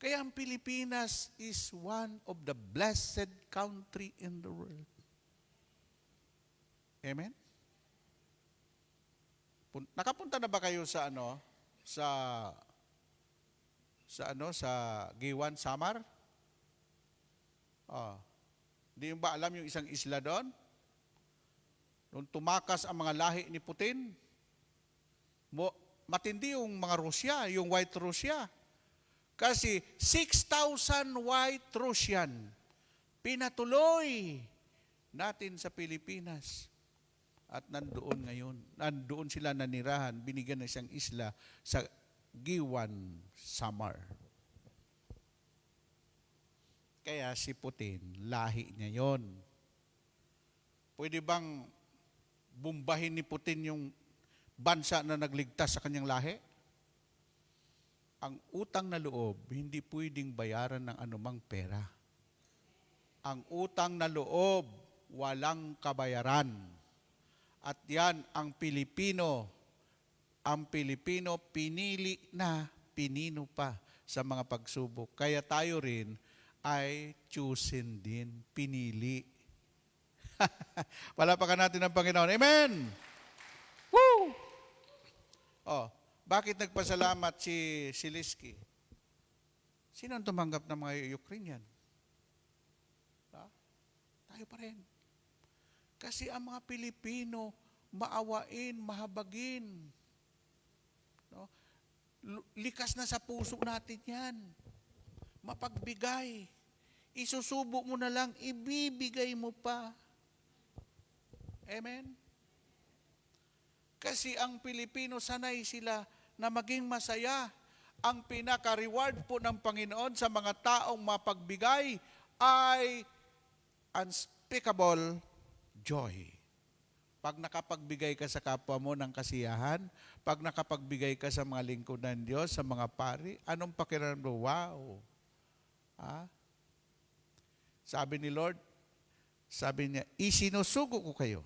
Kaya ang Pilipinas is one of the blessed country in the world. Amen? Nakapunta na ba kayo sa sa Giwan, Samar? Di ba alam yung isang isla doon? Nung tumakas ang mga lahi ni Putin, matindi yung mga Rusya, yung White Russia. Kasi 6,000 White Russian pinatuloy natin sa Pilipinas. At nandoon ngayon, nandoon sila nanirahan, binigyan ng isang isla sa Giwan, Samar. Kaya si Putin, lahi niya yon. Pwede bang bumbahin ni Putin yung bansa na nagligtas sa kanyang lahi? Ang utang na loob, hindi pwedeng bayaran ng anumang pera. Ang utang na loob, walang kabayaran. At yan ang Pilipino. Ang Pilipino pinili na pinino pa sa mga pagsubok. Kaya tayo rin ay chosen din, pinili. Palapakan natin ang Panginoon. Amen! Woo! Oh, bakit nagpasalamat si Silisky? Sino ang tumanggap ng mga Ukrainian? Ha? Tayo pa rin. Kasi ang mga Pilipino, maawain, mahabagin. No? Likas na sa puso natin yan. Mapagbigay. Isusubo mo na lang, ibibigay mo pa. Amen? Kasi ang Pilipino, sanay sila na maging masaya. Ang pinaka-reward po ng Panginoon sa mga taong mapagbigay ay unspeakable joy. Pag nakapagbigay ka sa kapwa mo ng kasiyahan, pag nakapagbigay ka sa mga lingkod ng Diyos, sa mga pari, anong pakiramdam mo? Wow! Ha? Sabi ni Lord, sabi niya, isinusugo ko kayo.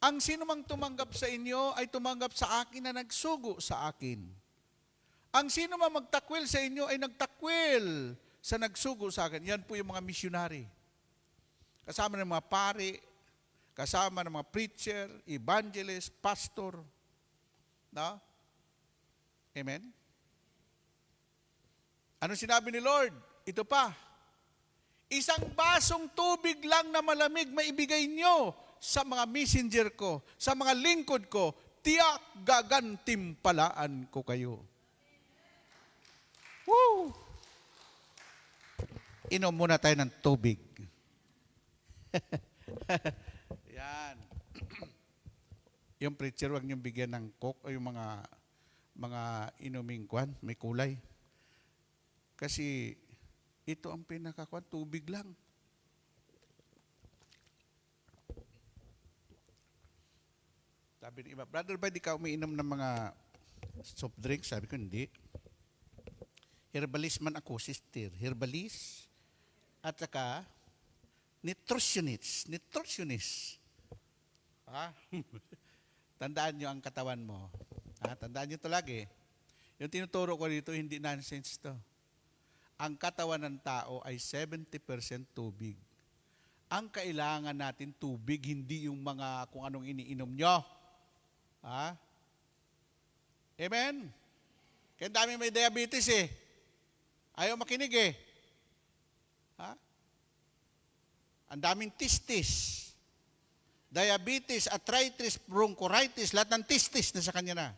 Ang sino mang tumanggap sa inyo ay tumanggap sa akin na nagsugo sa akin. Ang sino mang magtakwil sa inyo ay nagtakwil sa nagsugo sa akin. Yan po yung mga missionary. Kasama ng mga pari, kasama ng mga preacher, evangelist, pastor. No? Amen? Ano sinabi ni Lord? Ito pa. Isang basong tubig lang na malamig maibigay nyo sa mga messenger ko, sa mga lingkod ko, tiyak gagantimpalaan ko kayo. Woo! Inom muna tayo ng tubig. Yan. Yung preacher, wag niyong bigyan ng coke o yung mga inuming kwan, may kulay. Kasi ito ang pinakakwan, tubig lang. Sabi ni iba, Brother, ba di ka umiinom ng mga soft drinks? Sabi ko, hindi. Herbalist man ako, sister. Herbalist. At saka, nutritionist. Nutritionist. Ha? Tandaan nyo ang katawan mo. Ha? Tandaan nyo ito lagi. Yung tinuturo ko dito, hindi nonsense to. Ang katawan ng tao ay 70% tubig. Ang kailangan natin tubig, hindi yung mga kung anong iniinom nyo. Ha? Amen? Kaya dami may diabetes eh. Ayaw makinig eh. Ha? Ang daming tistis. Diabetes, arthritis, bronchitis, lahat ng tistis na sa kanya na.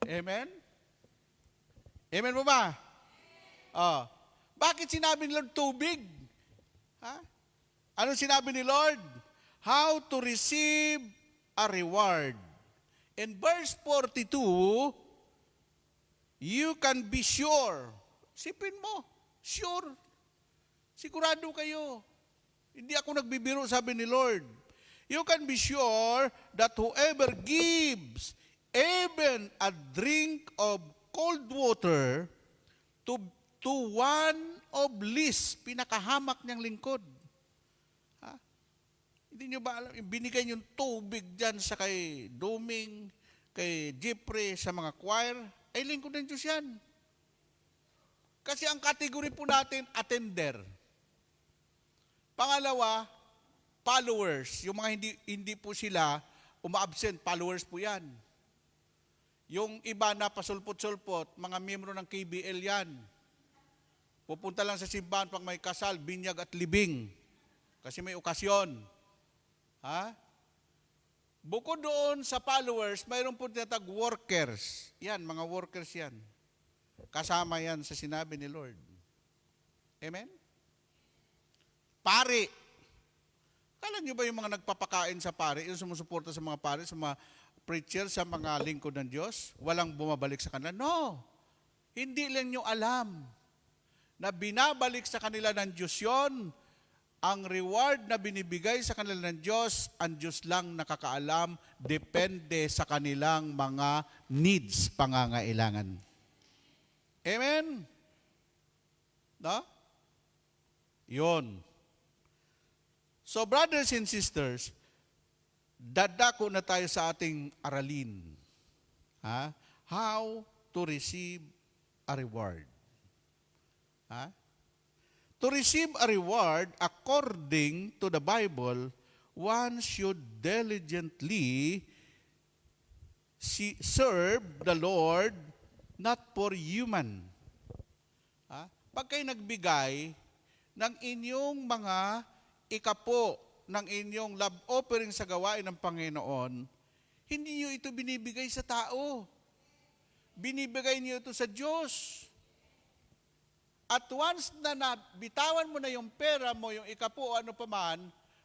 Amen? Amen mo ba? Oh. Bakit sinabi ni Lord tubig? Ha? Ano sinabi ni Lord? How to receive a reward. In verse 42, you can be sure. Sipin mo, sure. Sigurado kayo. Hindi ako nagbibiro, sabi ni Lord. You can be sure that whoever gives even a drink of cold water to one of least, pinakahamak niyang lingkod. Ha? Hindi niyo ba alam, binigay niyong tubig dyan sa kay Doming, kay Jeffrey, sa mga choir, ay lingkod ng Diyos yan. Kasi ang kategory po natin, attender. Pangalawa, followers. Yung mga hindi po sila uma-absent, followers po yan. Yung iba na pasulpot-sulpot, mga miyembro ng KBL yan. Pupunta lang sa simbahan pag may kasal, binyag at libing. Kasi may okasyon. Ha? Bukod doon sa followers, mayroon po tinatag workers. Yan, mga workers yan. Kasama yan sa sinabi ni Lord. Amen? Pari. Kala nyo ba yung mga nagpapakain sa pari, yung sumusuporta sa mga pari, sa mga preacher, sa mga lingkod ng Diyos, walang bumabalik sa kanila? No. Hindi lang nyo alam na binabalik sa kanila ng Diyos yon ang reward na binibigay sa kanila ng Diyos, ang Diyos lang nakakaalam, depende sa kanilang mga needs, pangangailangan. Amen? No? Yun. So brothers and sisters, dadako na tayo sa ating aralin. Ha? How to receive a reward. Ha? To receive a reward according to the Bible, one should diligently serve the Lord, not for human. Ha? Pag kayo nagbigay ng inyong mga ikapo, ng inyong love offering sa gawain ng Panginoon, hindi niyo ito binibigay sa tao. Binibigay niyo ito sa Diyos. At once na bitawan mo na yung pera mo, yung ikapo, ano pa man,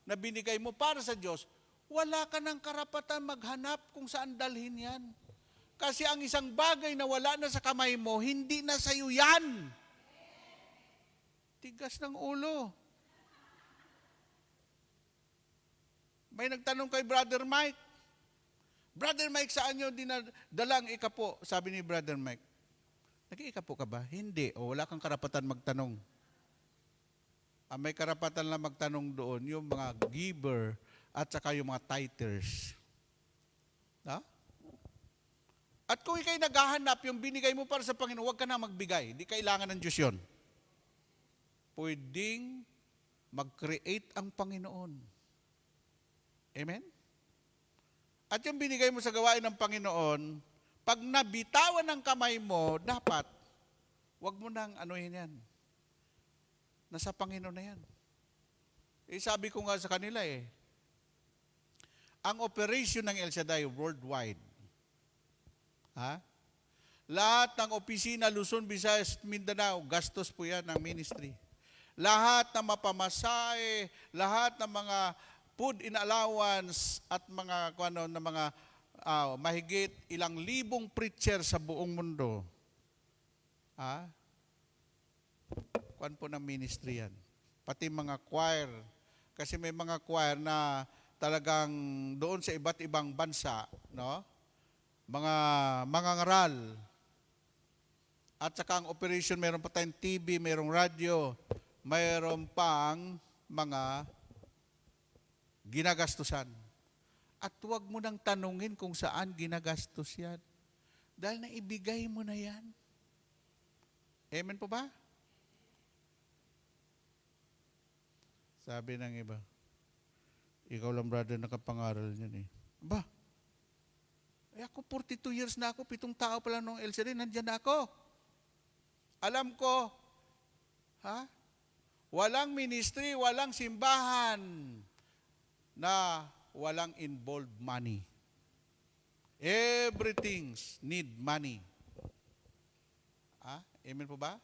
na binigay mo para sa Diyos, wala ka ng karapatan maghanap kung saan dalhin yan. Kasi ang isang bagay na wala na sa kamay mo, hindi na sa'yo yan. Tigas ng ulo. May nagtanong kay Brother Mike, Brother Mike, saan nyo dinadalang ikapo? Sabi ni Brother Mike, nag-iikapo ka ba? Hindi. O wala kang karapatan magtanong. Ang may karapatan lang magtanong doon, yung mga giver at saka yung mga tithers. Ha? At kung ikay naghahanap, yung binigay mo para sa Panginoon, huwag ka na magbigay. Hindi kailangan ng Diyos yun. Pwedeng mag-create ang Panginoon. Amen? At yung binigay mo sa gawain ng Panginoon, pag nabitawan ng kamay mo, dapat, wag mo nang anuhin yan. Nasa Panginoon na yan. Sabi ko nga sa kanila ang operation ng El Shaddai worldwide, lahat ng opisina, Luzon, Visayas, Mindanao, gastos po yan ng ministry. Lahat ng mapamasahe, lahat ng mga food in allowance at mga mahigit ilang libong preacher sa buong mundo. Kuwan po ng ministry yan. Pati mga choir. Kasi may mga choir na talagang doon sa iba't ibang bansa, no? Mga ngaral. At saka ang operation, mayroon pa tayong TV, mayroong radyo, mayroon pang mga ginagastusan. At huwag mo nang tanungin kung saan ginagastos yan. Dahil naibigay mo na yan. Amen po ba? Sabi ng iba, ikaw lang brother nakapangaral niyan Ba? Ako 42 years na ako, 7 tao pa lang nung El Shaddai, nandyan na ako. Alam ko, walang ministry, walang simbahan na walang involved money. Everything need money. Amen po ba?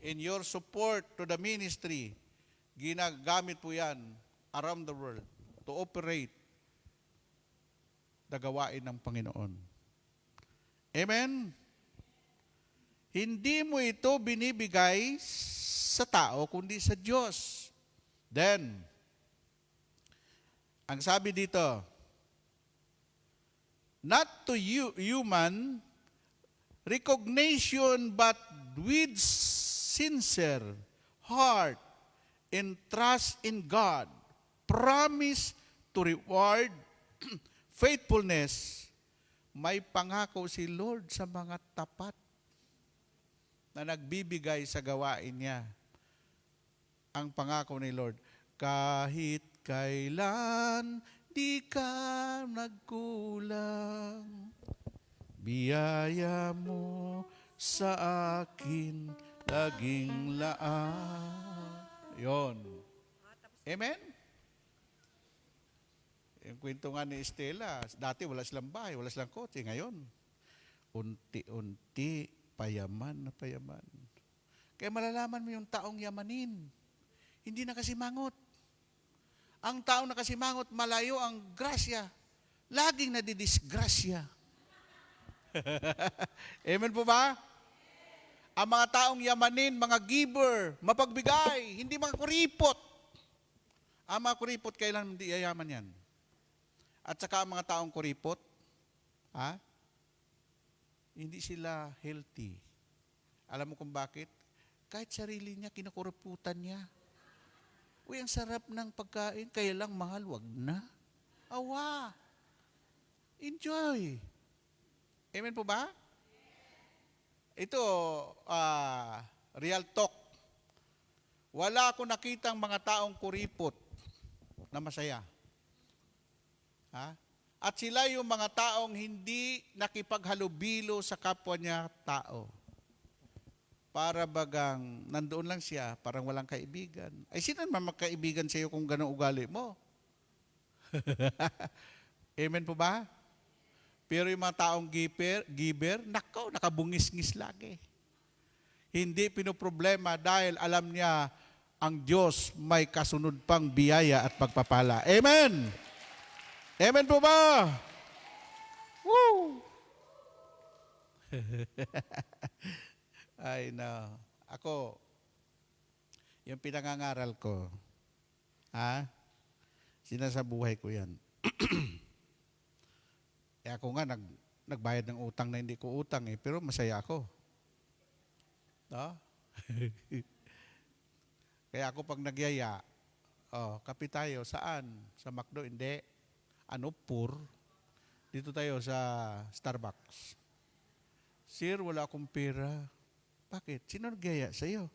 In your support to the ministry, ginagamit po yan around the world to operate the gawain ng Panginoon. Amen? Hindi mo ito binibigay sa tao, kundi sa Diyos. Then, ang sabi dito, not to human recognition, but with sincere heart and trust in God, promise to reward faithfulness. May pangako si Lord sa mga tapat na nagbibigay sa gawain niya. Ang pangako ni Lord, kahit kailan di ka nagkulang, biyaya mo sa akin laging laan. Yon. Amen? Yung kwento nga ni Estela, dati wala silang bahay, wala silang kotse. Ngayon, unti-unti, payaman na payaman. Kaya malalaman mo yung taong yamanin. Hindi na kasimangot. Ang taong nakasimangot, malayo ang grasya. Laging nadidisgrasya. Amen po ba? Ang mga taong yamanin, mga giver, mapagbigay, hindi mga kuripot. Ang mga kuripot, kailan hindi yayaman yan? At saka ang mga taong kuripot, hindi sila healthy. Alam mo kung bakit? Kahit sarili niya, kinukuruputan niya. Uy, ang sarap ng pagkain, kaya lang mahal, wag na. Awa! Enjoy! Amen po ba? Ito, real talk. Wala akong nakitang mga taong kuripot na masaya. At sila yung mga taong hindi nakipaghalubilo sa kapwa niya tao. Para bagang nandoon lang siya, parang walang kaibigan. Ay, sino naman magkaibigan sa iyo kung gano'ng ugali mo? Amen po ba? Pero yung mga taong giver, nakaw, nakabungis-ngis lagi. Hindi pinoproblema dahil alam niya ang Diyos may kasunod pang biyaya at pagpapala. Amen! Amen po ba? Woo! Ay, no. Ako, yung pinangangaral ko, sinasabuhay ko yan. Ako nga, nagbayad ng utang na hindi ko utang pero masaya ako. No? Kaya ako pag nagyaya, kape tayo, saan? Sa McDo, hindi. Pur? Dito tayo sa Starbucks. Sir, wala akong pera. Bakit? Sino nagyaya sa'yo?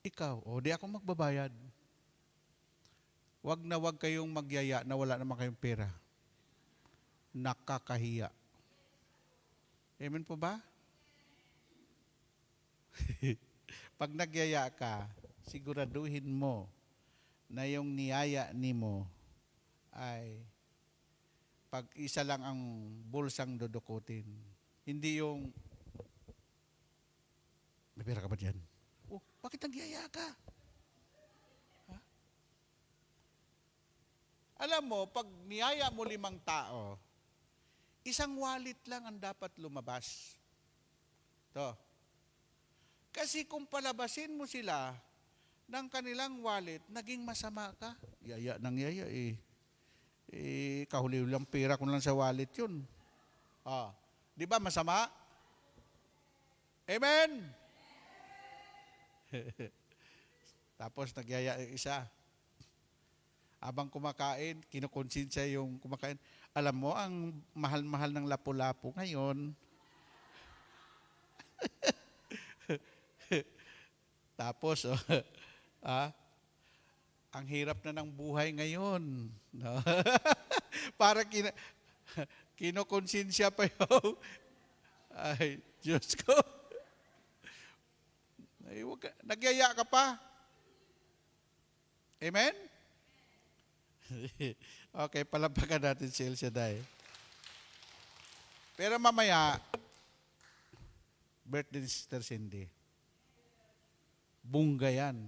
Ikaw. Di ako magbabayad. Wag na wag kayong magyaya na wala naman kayong pera. Nakakahiya. Amen po ba? Pag nagyaya ka, siguraduhin mo na yung niyaya nimo ay pag isa lang ang bulsang dudukutin. Hindi yung, may pera ka ba dyan? Bakit nagyaya ka? Alam mo, pag niyaya mo 5 tao, isang wallet lang ang dapat lumabas. Kasi kung palabasin mo sila ng kanilang wallet, naging masama ka. Yaya ng yaya kahuli lang pera ko lang sa wallet yun. Di ba masama? Amen? Tapos nagyaya yung isa. Habang kumakain, kinukonsensya yung kumakain. Alam mo, ang mahal-mahal ng lapu-lapu ngayon. Tapos, ang hirap na ng buhay ngayon. No? Para kinukonsensya pa yung, ay, Diyos ko. Ay, nagyaya ka pa. Amen? Okay, palampakan natin si El Shaddai. Pero mamaya, birthday ni Sister Cindy. Bungga yan.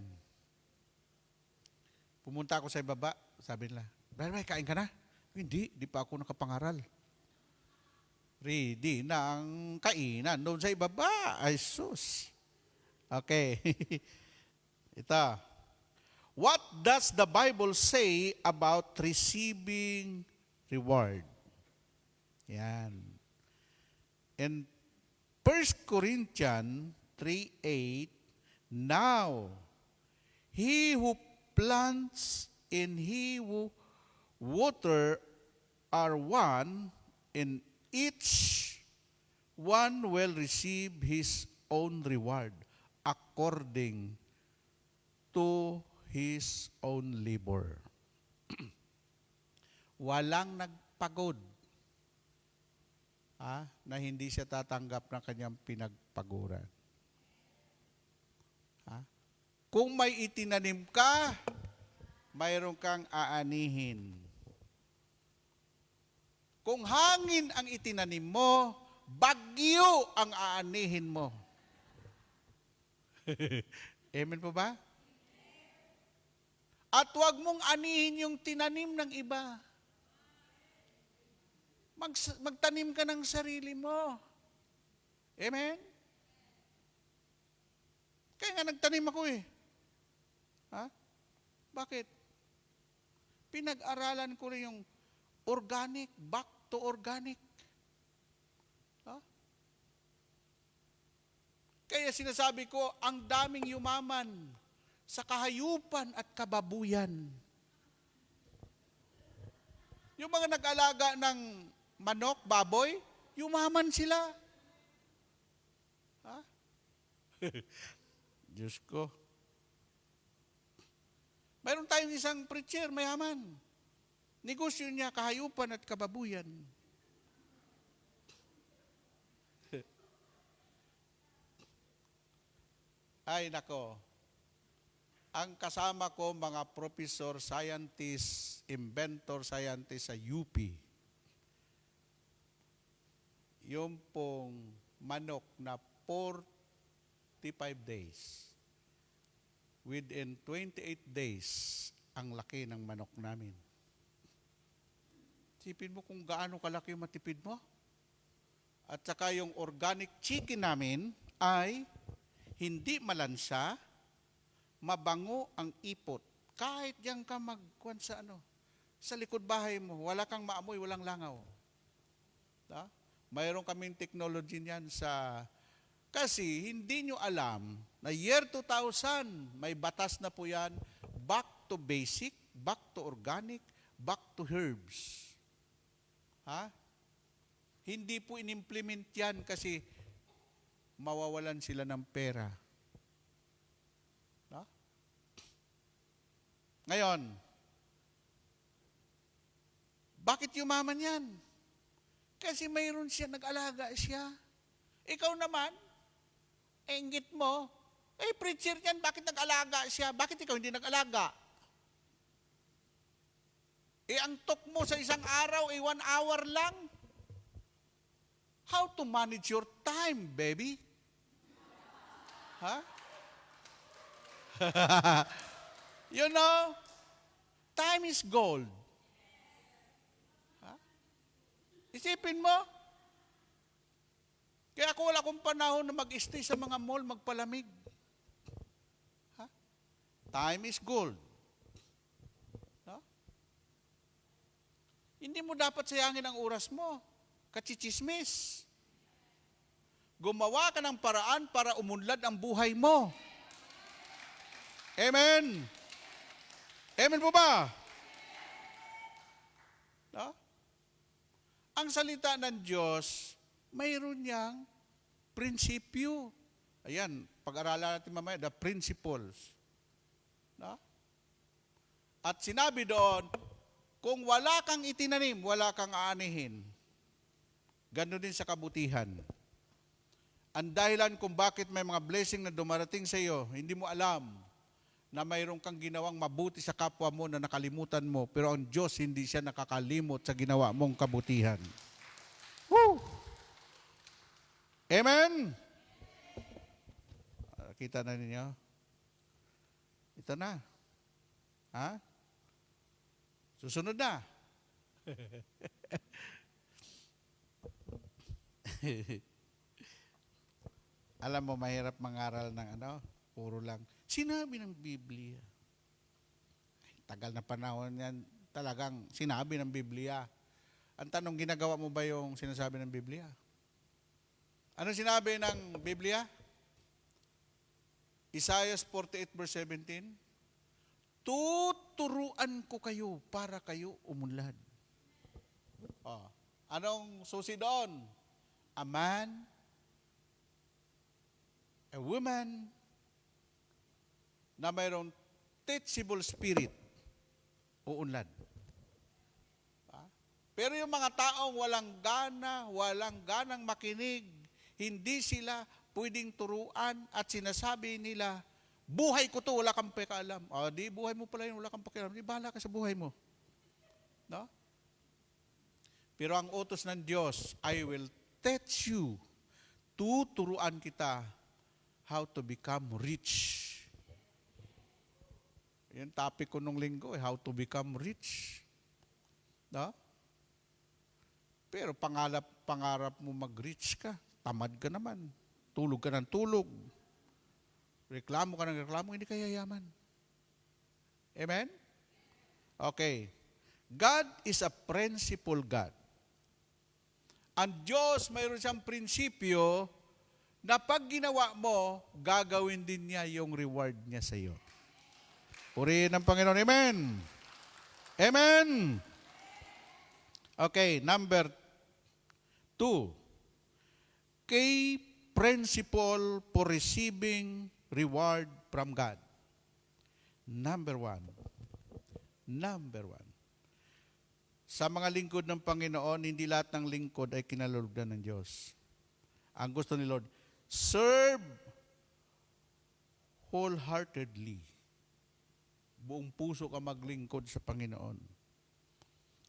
Pumunta ako sa ibaba, sabi nila, Brother, kain ka na? Hindi, di pa ako nakapangaral. Ready na ang kainan doon sa ibaba. Ay, sus. Okay. Ito. What does the Bible say about receiving reward? Yan. In 1 Corinthians 3:8, now, he who plants and he who water are one, and each one will receive his own reward according to his own labor. Walang nagpagod na hindi siya tatanggap ng kanyang pinagpaguran. Kung may itinanim ka, mayroon kang aanihin. Kung hangin ang itinanim mo, bagyo ang aanihin mo. Amen po ba? At huwag mong anihin yung tinanim ng iba. Magtanim ka ng sarili mo. Amen? Kaya nga nagtanim ako . Bakit? Pinag-aralan ko rin yung organic, back to organic. Ha? Kaya sinasabi ko, ang daming yumaman sa kahayupan at kababuyan. Yung mga nag-alaga ng manok, baboy, yumaman sila. Ha? Diyos ko. Mayroon tayong isang preacher, mayaman. Negosyo niya, kahayupan at kababuyan. Ay, nako. Ang kasama ko, mga professor, scientist, inventor, scientist sa UP, yung pong manok na 45 days, within 28 days, ang laki ng manok namin. Sipin mo kung gaano kalaki yung matipid mo. At saka yung organic chicken namin ay hindi malansa, mabango ang ipot. Kahit diyan ka magkuhan sa sa likod bahay mo, wala kang maamoy, walang langaw. Da? Mayroon kaming technology niyan kasi hindi nyo alam na year 2000, may batas na po yan, back to basic, back to organic, back to herbs. Ha? Hindi po in-implement yan kasi mawawalan sila ng pera. Ha? Ngayon, bakit yumaman yan? Kasi mayroon siya, nag-alaga siya. Ikaw naman, enggit mo, preacher yan, bakit nag-alaga siya? Bakit ikaw hindi nag-alaga? Ang tok mo sa isang araw, 1 hour lang. How to manage your time, baby? Ha? You know, time is gold. Ha? Isipin mo, kaya ako wala akong panahon na mag-stay sa mga mall, magpalamig. Ha? Time is gold. Ha? Hindi mo dapat sayangin ang oras mo. Kachichismis. Gumawa ka ng paraan para umunlad ang buhay mo. Amen? Amen po ba? No? Ang salita ng Diyos, mayroon niyang prinsipyo. Ayan, pag-aralan natin mamaya, the principles. No? At sinabi doon, kung wala kang itinanim, wala kang aanihin. Ganoon din sa kabutihan. Ang dahilan kung bakit may mga blessing na dumarating sa iyo, hindi mo alam na mayroon kang ginawang mabuti sa kapwa mo na nakalimutan mo, pero ang Diyos hindi siya nakakalimot sa ginawa mong kabutihan. Woo! Amen? Kita na ninyo? Ito na. Ha? Susunod na. Alam mo, mahirap mangaral ng puro lang. Sinabi ng Biblia. Tagal na panahon yan, talagang sinabi ng Biblia. Ang tanong, ginagawa mo ba yung sinasabi ng Biblia? Ano sinabi ng Biblia? Isaiah 48 verse 17, tuturuan ko kayo para kayo umunlad. Anong susi doon? A man, a woman, na mayroong teachable spirit, uunlad. Pero yung mga taong walang ganang makinig, hindi sila pwedeng turuan at sinasabi nila, buhay ko to, wala kang pakialam. Di buhay mo pala yun, wala kang pakialam. Di bahala ka sa buhay mo. No? Pero ang utos ng Diyos, I will teach you, tuturuan kita how to become rich. Yan topic ko nung linggo, how to become rich. No? Pero pangarap mo mag-rich ka, tamad ka naman. Tulog ka ng tulog. Reklamo ka ng reklamo, hindi ka yayaman. Amen? Okay. God is a principle God. Ang Diyos, mayroon siyang prinsipyo na pag ginawa mo, gagawin din niya yung reward niya sa iyo. Purihin ng Panginoon. Amen. Amen. Okay, number 2. Key principle for receiving reward from God. Number 1. Sa mga lingkod ng Panginoon, hindi lahat ng lingkod ay kinalulugdan ng Diyos. Ang gusto ni Lord, serve wholeheartedly. Buong puso ka maglingkod sa Panginoon.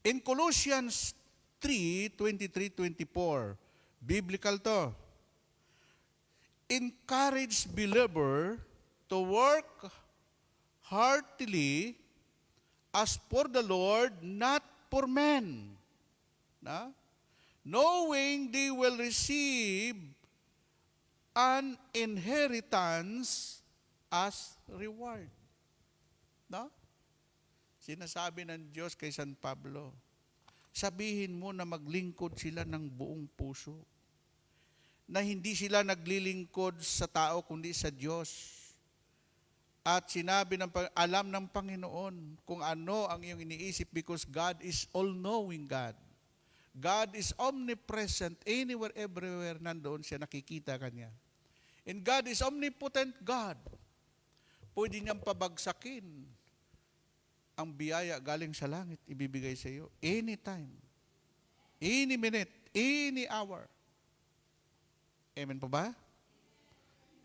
In Colossians 3:23-24, biblical to. Encourage believer to work heartily as for the Lord, not for men. Na? Knowing they will receive an inheritance as reward. No? Sinasabi ng Diyos kay San Pablo, sabihin mo na maglingkod sila ng buong puso. Na hindi sila naglilingkod sa tao kundi sa Diyos. At sinabi alam ng Panginoon kung ano ang iyong iniisip because God is all-knowing God. God is omnipresent, anywhere, everywhere, nandoon siya, nakikita kanya. And God is omnipotent God. Pwede niyang pabagsakin ang biyaya galing sa langit, ibibigay sa iyo anytime, any minute, any hour. Amen po ba?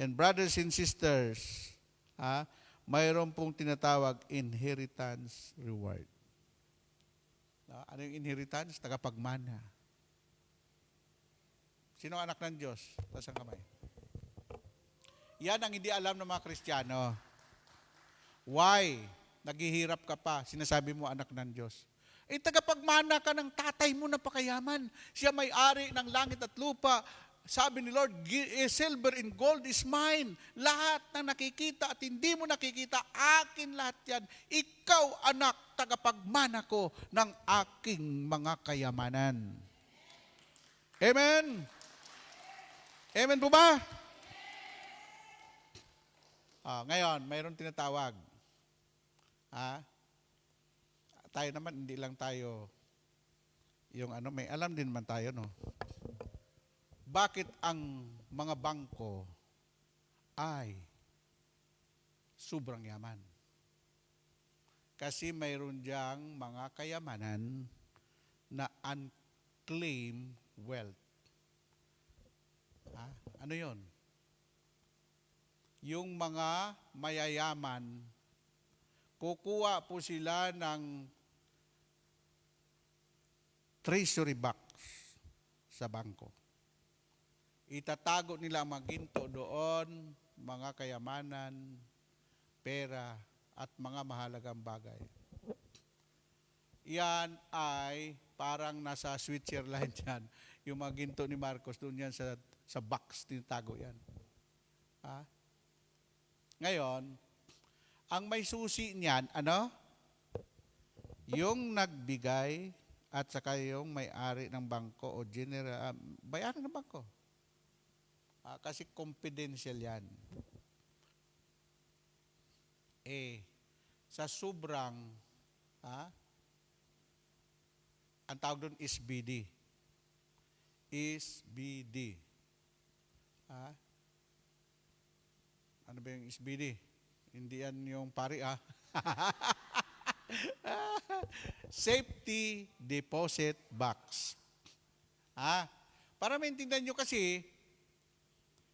And brothers and sisters, mayroon pong tinatawag inheritance reward. Ano yung inheritance? Tagapagmana. Sino ang anak ng Diyos? Taas ang kamay. Yan ang hindi alam ng mga Kristiyano. Why? Naghihirap ka pa, sinasabi mo anak ng Diyos. Tagapagmana ka ng tatay mo na pakayaman. Siya may-ari ng langit at lupa. Sabi ni Lord, silver and gold is mine. Lahat na nakikita at hindi mo nakikita, akin lahat yan. Ikaw, anak, tagapagmana ko ng aking mga kayamanan. Amen? Amen po ba? Ngayon, mayroon tinatawag. Tayo naman, hindi lang tayo, may alam din man tayo, no? Bakit ang mga bangko ay sobrang yaman? Kasi mayroon diyang mga kayamanan na unclaimed wealth. Ano yon? Yung mga mayayaman, kukuha po sila ng treasury box sa bangko. Itatago nila ang mga ginto doon, mga kayamanan, pera, at mga mahalagang bagay. Yan ay parang nasa Switzerland yan. Yung mga ginto ni Marcos, doon yan sa box, tinatago yan. Ngayon, ang may susi niyan, yung nagbigay at saka yung may-ari ng bangko o general, bayaran ng bangko. Kasi confidential yan. Sa sobrang, ang tawag doon SBD. SBD. Ano ba yung SBD? Hindi yan yung pari, Safety Deposit Box. Para maintindihan nyo kasi,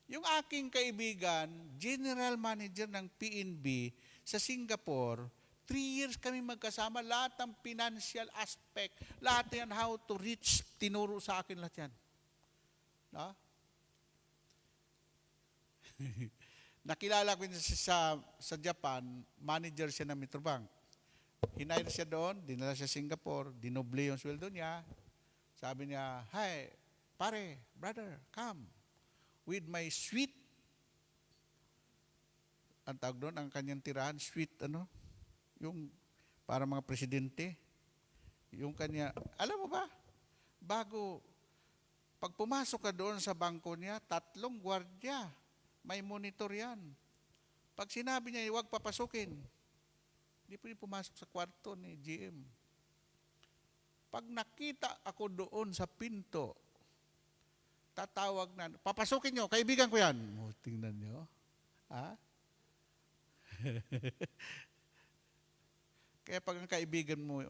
yung aking kaibigan, General Manager ng PNB sa Singapore, 3 years kami magkasama, lahat ng financial aspect, lahat yan, how to reach, tinuro sa akin lahat yan. Nakilala ko siya sa Japan, manager siya ng Metrobank. Hinire siya doon, dinala siya Singapore, dinoble yung sweldo niya. Sabi niya, "Hi, pare, brother, come with my suite." Ang tawag doon, ang kanyang tirahan, suite, yung para mga presidente. Yung kanya, alam mo ba, bago, pag pumasok ka doon sa bangko niya, 3 gwardiya, may monitor yan. Pag sinabi niya, huwag papasukin, hindi pwede pumasok sa kwarto ni GM. Pag nakita ako doon sa pinto, tatawag na, papasukin nyo, kaibigan ko yan. Oh, tingnan nyo. Ha? Kaya pag ang kaibigan mo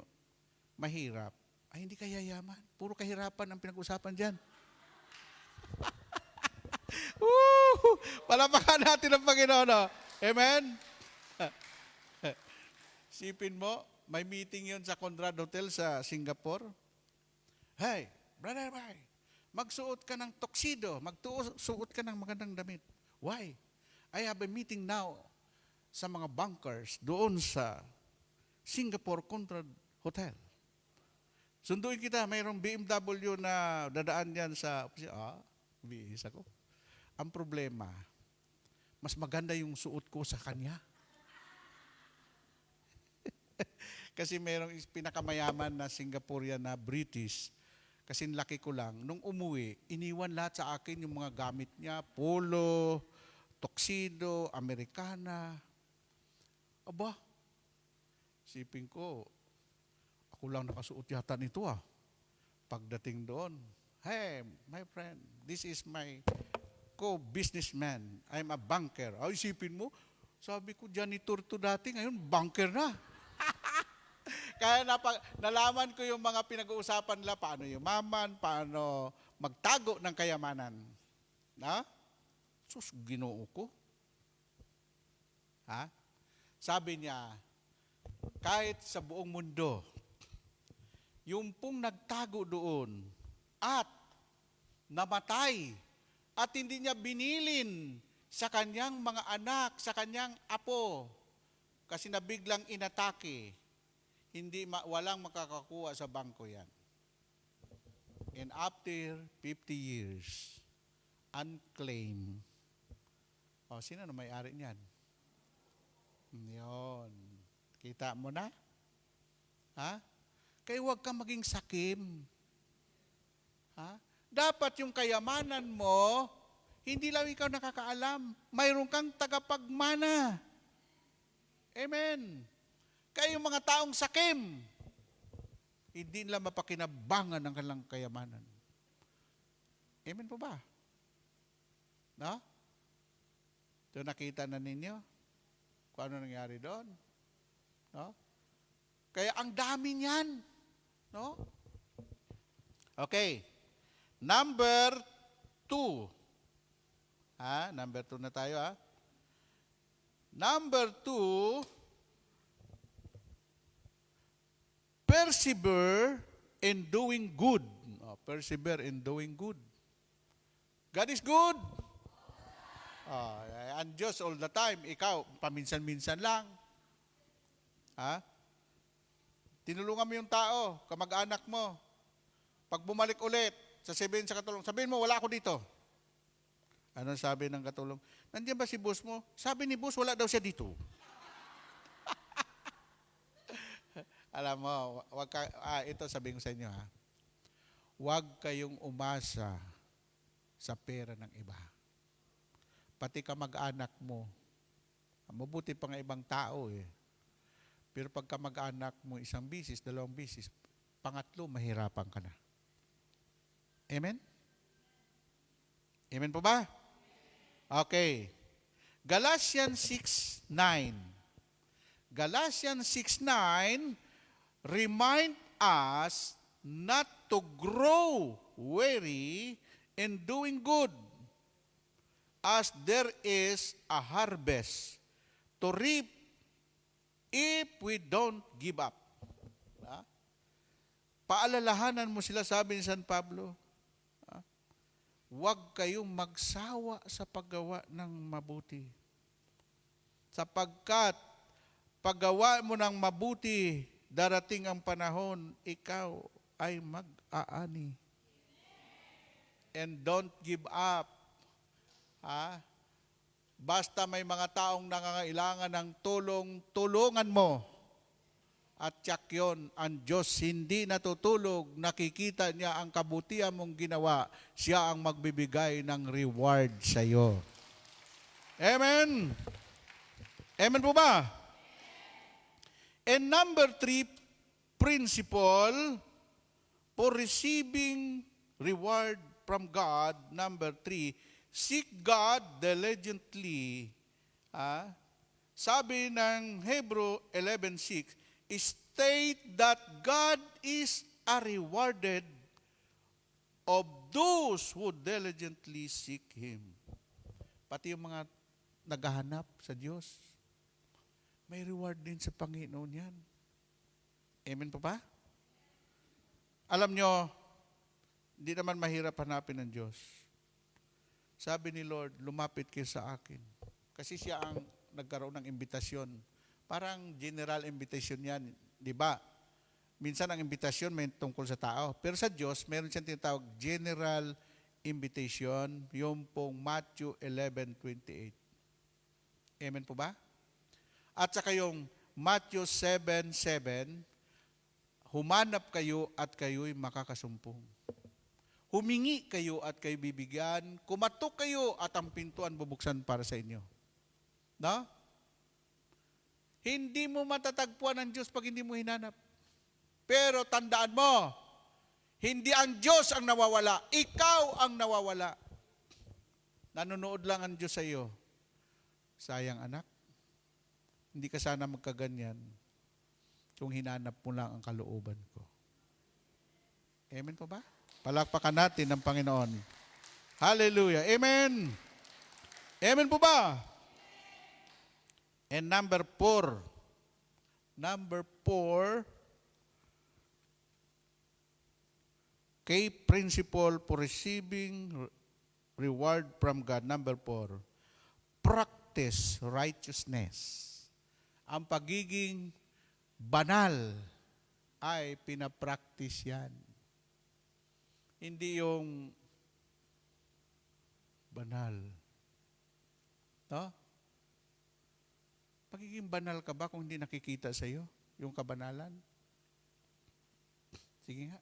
mahirap, ay hindi ka yayaman. Puro kahirapan ang pinag-usapan dyan. Woo! Palapakan natin ang Panginoon. No? Amen? Sipin mo, may meeting yon sa Conrad Hotel sa Singapore. Hey, brother, bye. Magsuot ka ng tuxedo. Magsuot ka ng magandang damit. Why? I have a meeting now sa mga bankers doon sa Singapore Conrad Hotel. Sunduin kita, mayroong BMW na dadaan yan sa... bihis ako. Ang problema, mas maganda yung suot ko sa kanya. Kasi mayroong pinakamayaman na Singaporean na British. Kasi laki ko lang. Nung umuwi, iniwan lahat sa akin yung mga gamit niya. Polo, tuxedo, Americana. Aba, sipin ko, ako lang nakasuot yata nito Pagdating doon, hey, my friend, this is my co-businessman. I'm a banker. Ay, isipin mo, sabi ko, janitor to dati, ngayon banker na. Kaya nalaman ko yung mga pinag-uusapan nila, paano yumaman, paano magtago ng kayamanan. Na? Sus, Ginoo ko. Ha? Sabi niya, kahit sa buong mundo, yung pong nagtago doon at namatay at hindi niya binilin sa kanyang mga anak, sa kanyang apo, kasi nabiglang inatake, walang makakakuha sa bangko yan. And after 50 years, unclaimed. Sino na may-ari niyan? Yun. Kita mo na? Ha? Kaya huwag kang maging sakim. Ha? Dapat yung kayamanan mo, hindi lang ikaw nakakaalam. Mayroon kang tagapagmana. Amen. Kaya yung mga taong sakim, hindi nila mapakinabangan ang kanilang kayamanan. Amen po ba? No? So nakita na ninyo kung ano nangyari doon. No? Kaya ang dami niyan. No? Okay. Number 2. Number 2 na tayo Number 2, persevere in doing good. Persevere in doing good. God is good. Ang Diyos all the time. Ikaw, paminsan-minsan lang. Tinulungan mo yung tao, kamag-anak mo. Pag bumalik ulit, sasabihin sa katulong, sabihin mo, wala ako dito. Ano sabi ng katulong? Nandiyan ba si boss mo? Sabi ni boss, wala daw siya dito. Alam mo, ito sabihin ko sa inyo Huwag kayong umasa sa pera ng iba. Pati kamag-anak mo. Mabuti pa nga ibang tao Pero pag kamag-anak mo 1 bisis, 2 bisis, pangatlo, mahirapan ka na. Amen? Amen po ba? Okay. Galatians 6:9. Galatians 6:9 remind us not to grow weary in doing good, as there is a harvest to reap if we don't give up. Paalalahanan mo sila, sabi ni San Pablo, huwag kayong magsawa sa paggawa ng mabuti. Sapagkat paggawa mo ng mabuti, darating ang panahon, ikaw ay mag-aani. And don't give up. Basta may mga taong nangangailangan ng tulong, tulungan mo. At tiyak yun, ang Diyos hindi natutulog, nakikita niya ang kabutihan mong ginawa, siya ang magbibigay ng reward sa iyo. Amen? Amen po ba? And number 3, principle for receiving reward from God. Number 3, seek God diligently. Sabi ng Hebrew 11:6, state that God is a rewarded of those who diligently seek Him. Pati yung mga naghahanap sa Diyos, may reward din sa Panginoon yan. Amen po ba? Alam nyo, hindi naman mahirap hanapin ng Diyos. Sabi ni Lord, lumapit kayo sa akin. Kasi siya ang nagkaroon ng imbitasyon. Parang general invitation yan, di ba? Minsan ang imbitasyon may tungkol sa tao. Pero sa Diyos, meron siyang tinatawag general invitation, yung pong Matthew 11:28. Amen po ba? At saka yung Matthew 7:7, humanap kayo at kayo'y makakasumpong. Humingi kayo at kayo bibigyan, kumatok kayo at ang pintuan bubuksan para sa inyo. No? Hindi mo matatagpuan ang Diyos pag hindi mo hinanap. Pero tandaan mo, hindi ang Diyos ang nawawala, ikaw ang nawawala. Nanonood lang ang Diyos sa iyo. Sayang anak, hindi ka sana magkaganyan kung hinanap mo lang ang kalooban ko. Amen po ba? Palakpakan natin ang Panginoon. Hallelujah. Amen. Amen po ba? And number 4. Number 4, key principle for receiving reward from God. Number 4, practice righteousness. Ang pagiging banal ay pinapractice yan. Hindi yung banal. No? Pagiging banal ka ba kung hindi nakikita sa iyo yung kabanalan? Sige nga.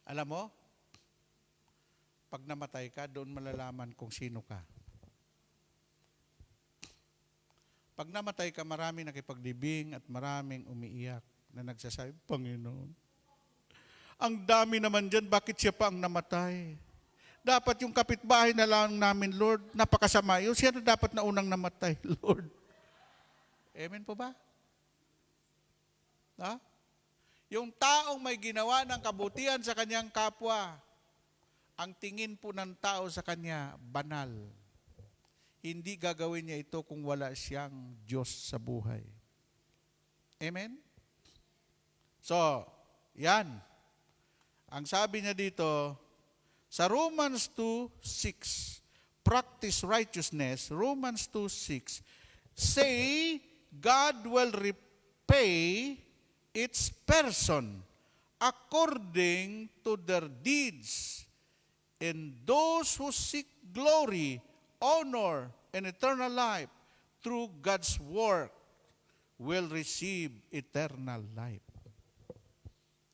Alam mo, pag namatay ka, doon malalaman kung sino ka. Pag namatay ka, maraming nakipaglibing at maraming umiiyak na nagsasabi, Panginoon, ang dami naman dyan, bakit siya pa ang namatay? Dapat yung kapitbahay na lang namin, Lord, napakasama yun. Siya na dapat na unang namatay, Lord. Amen po ba? Ha? Yung taong may ginawa ng kabutihan sa kanyang kapwa, ang tingin po ng tao sa kanya, banal. Hindi gagawin niya ito kung wala siyang Diyos sa buhay. Amen? So, yan. Ang sabi niya dito, sa Romans 2:6, practice righteousness, Romans 2:6, say, God will repay its person according to their deeds, and those who seek glory, honor, and eternal life through God's work will receive eternal life.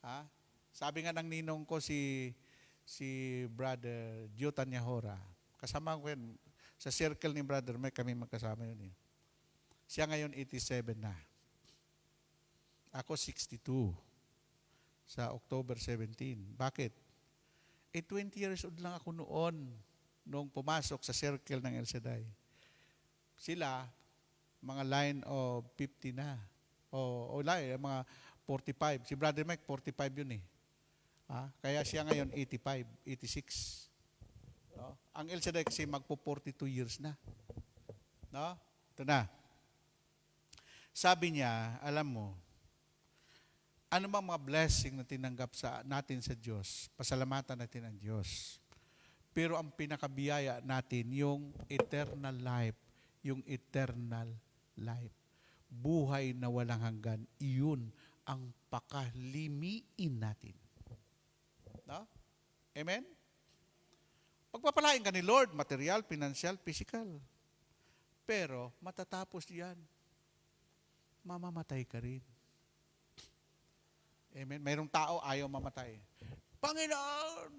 Ha? Sabi nga ng ninong ko si Brother Jotan Yahora, kasama ko yun, sa circle ni Brother Mike, kami magkasama yun. Siya ngayon 87 na. Ako 62 sa October 17. Bakit? 20 years old lang ako noon nung pumasok sa circle ng El Shaddai. Sila, mga line of 50 na. O line, mga 45. Si Brother Mike, 45 yun eh. Kaya siya ngayon 85, 86. No? Ang El Shaddai kasi magpo-42 years na. No? Ito na. Sabi niya, alam mo, ano bang mga blessing na tinanggap natin sa Diyos? Pasalamatan natin ang Diyos. Pero ang pinakabiyaya natin, yung eternal life. Yung eternal life. Buhay na walang hanggan. Iyon ang pakalimiin natin. No? Amen? Pagpapalain ka ni Lord, material, financial, physical. Pero matatapos yan. mamamatay ka rin. Amen. Mayroong tao ayaw mamatay. Panginoon!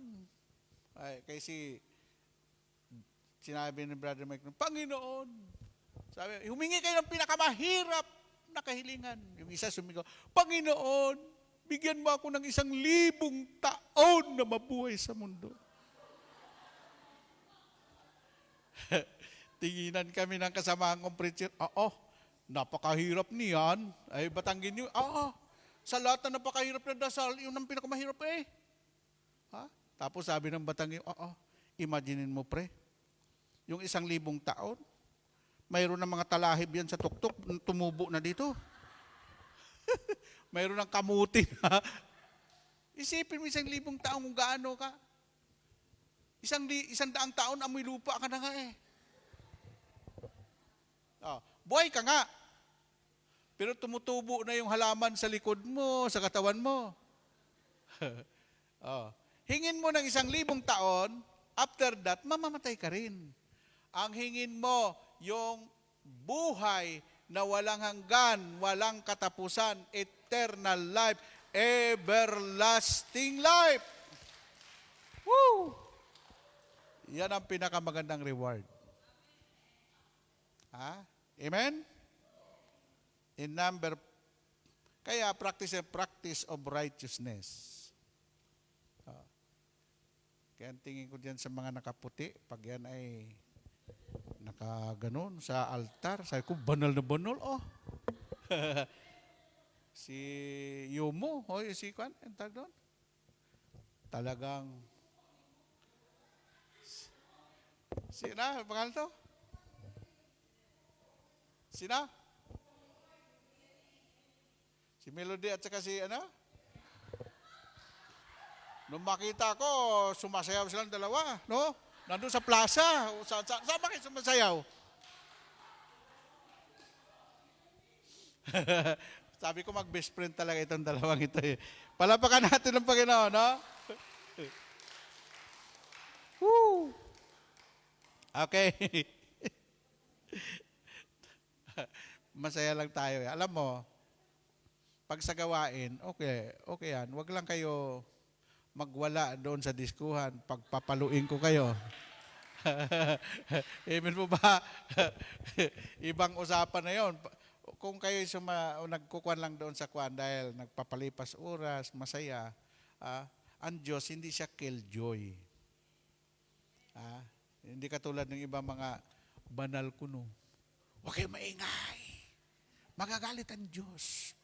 Ay, kasi sinabi ni Brother Mike, Panginoon! Sabi, humingi kayo ng pinakamahirap na kahilingan. Yung isa sumigaw, Panginoon, bigyan mo ako ng 1,000 taon na mabuhay sa mundo. Tinginan kami ng kasamahan kong preacher, napakahirap niyan. Ay, batanggin niyo, sa lahat na napakahirap na dasal, yun ang pinakamahirap eh. Ha? Tapos sabi ng batanggin, imaginein mo pre, yung 1,000 taon, mayroon ng mga talahib yan sa tuktok, tumubo na dito. Mayroon ng kamuti na. Isipin mo 1,000 taon kung gaano ka. 100 taon, amoy lupa ka na nga eh. Buhay ka nga. Pero tumutubo na yung halaman sa likod mo, sa katawan mo. Hingin mo ng 1,000 taon, after that, mamamatay ka rin. Ang hingin mo, yung buhay na walang hanggan, walang katapusan, eternal life, everlasting life. Woo! Yan ang pinakamagandang reward. Amen? Kaya practice of righteousness. Kaya tingin ko diyan sa mga nakaputi, pag yan ay nakaganon sa altar, sabi ko, banal na banal, si Yumo, si Kwan, ang tag doon. Talagang, sina, pangalan to? Sina? Si Melody at saka si nung makita ko, sumasayaw silang dalawa, no? Nandun sa plaza. Saan ba kayo sumasayaw? Sabi ko, mag-best friend talaga itong dalawang ito eh. Palapakan natin ang Panginoon, no? Woo! Okay. Masaya lang tayo eh. Alam mo, pag sa gawain, okay yan. Huwag lang kayo magwala doon sa diskuhan. Pagpapaluin ko kayo. Amen po ba? Ibang usapan na yon. Kung kayo nagkukuhan lang doon sa kuhan dahil nagpapalipas oras, masaya, ang Diyos, hindi siya killjoy. Hindi katulad ng ibang mga banal kuno. Huwag kayo maingay. Magagalit ang Diyos.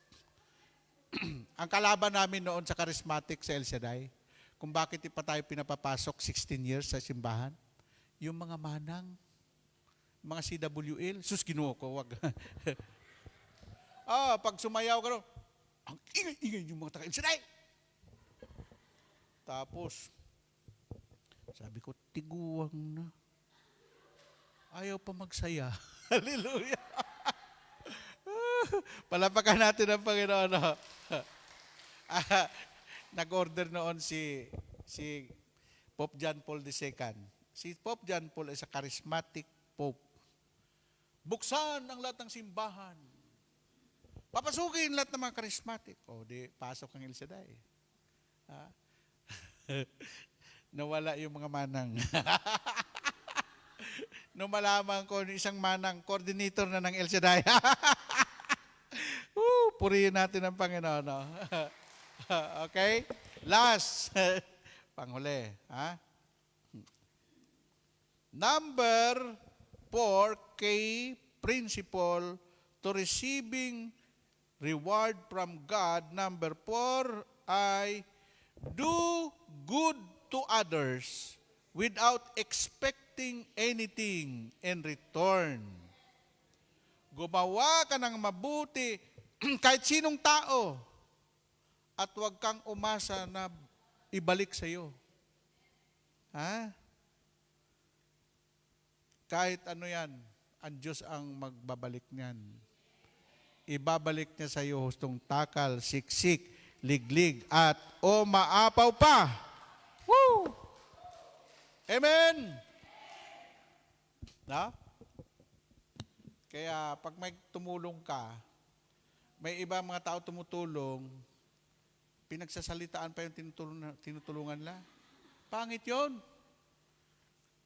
Ang kalaban namin noon sa charismatic sa El Shaddai, kung bakit pa tayo pinapapasok 16 years sa simbahan, yung mga manang, mga CWL, sus kinuha ko, wag. Pag sumayaw ka ron, ang ingay-ingay yung mga taga-El Shaddai. Tapos, sabi ko, tiguwang na. Ayaw pa magsaya. Hallelujah. Palapakan natin ang Panginoon. Nag-order noon si Pope John Paul II. Si Pope John Paul is a charismatic Pope. Buksan ang lahat ng simbahan. Papasukin lahat ng mga charismatic. Di pasok ang El Shaddai. Nawala yung mga manang. Nung malaman ko, isang manang, coordinator na ng El Shaddai. Purihin natin ang Panginoon. No? Okay? Last. Panghuli. Number 4, key principle to receiving reward from God. Number 4 ay do good to others without expecting anything in return. Gumawa ka ng mabuti kahit sinong tao at huwag kang umasa na ibalik sa iyo. Kahit ano yan, ang Diyos ang magbabalik niyan. Ibabalik niya sa iyo hustong takal, siksik, liglig, at maapaw pa. Woo! Amen! Kaya pag may tumulong ka, may iba mga tao tumutulong, pinagsasalitaan pa yung tinutulungan nila. Pangit yun.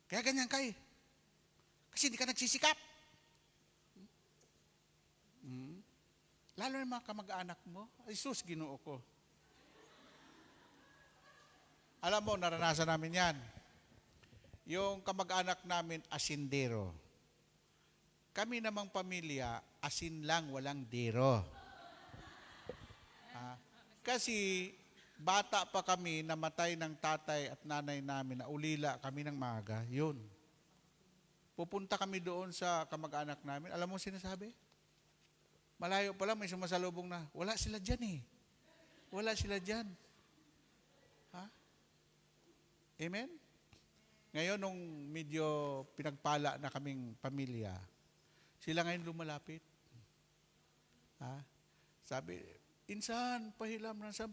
Kaya ganyan ka eh. Kasi hindi ka nagsisikap. Lalo yung mga kamag-anak mo. Ay sus, Ginoo ko. Alam mo, naranasan namin yan. Yung kamag-anak namin, asindero. Kami namang pamilya, asin lang, walang dero. Kasi bata pa kami, namatay ng tatay at nanay namin, na ulila kami ng maaga, yun. Pupunta kami doon sa kamag-anak namin. Alam mo sinasabi? Malayo pa lang, may sumasalubong na, wala sila dyan eh. Wala sila dyan. Ha? Amen? Ngayon, nung medyo pinagpala na kaming pamilya, sila ngayon lumalapit. Ha? Sabi, insan, pahilam ng 10,000.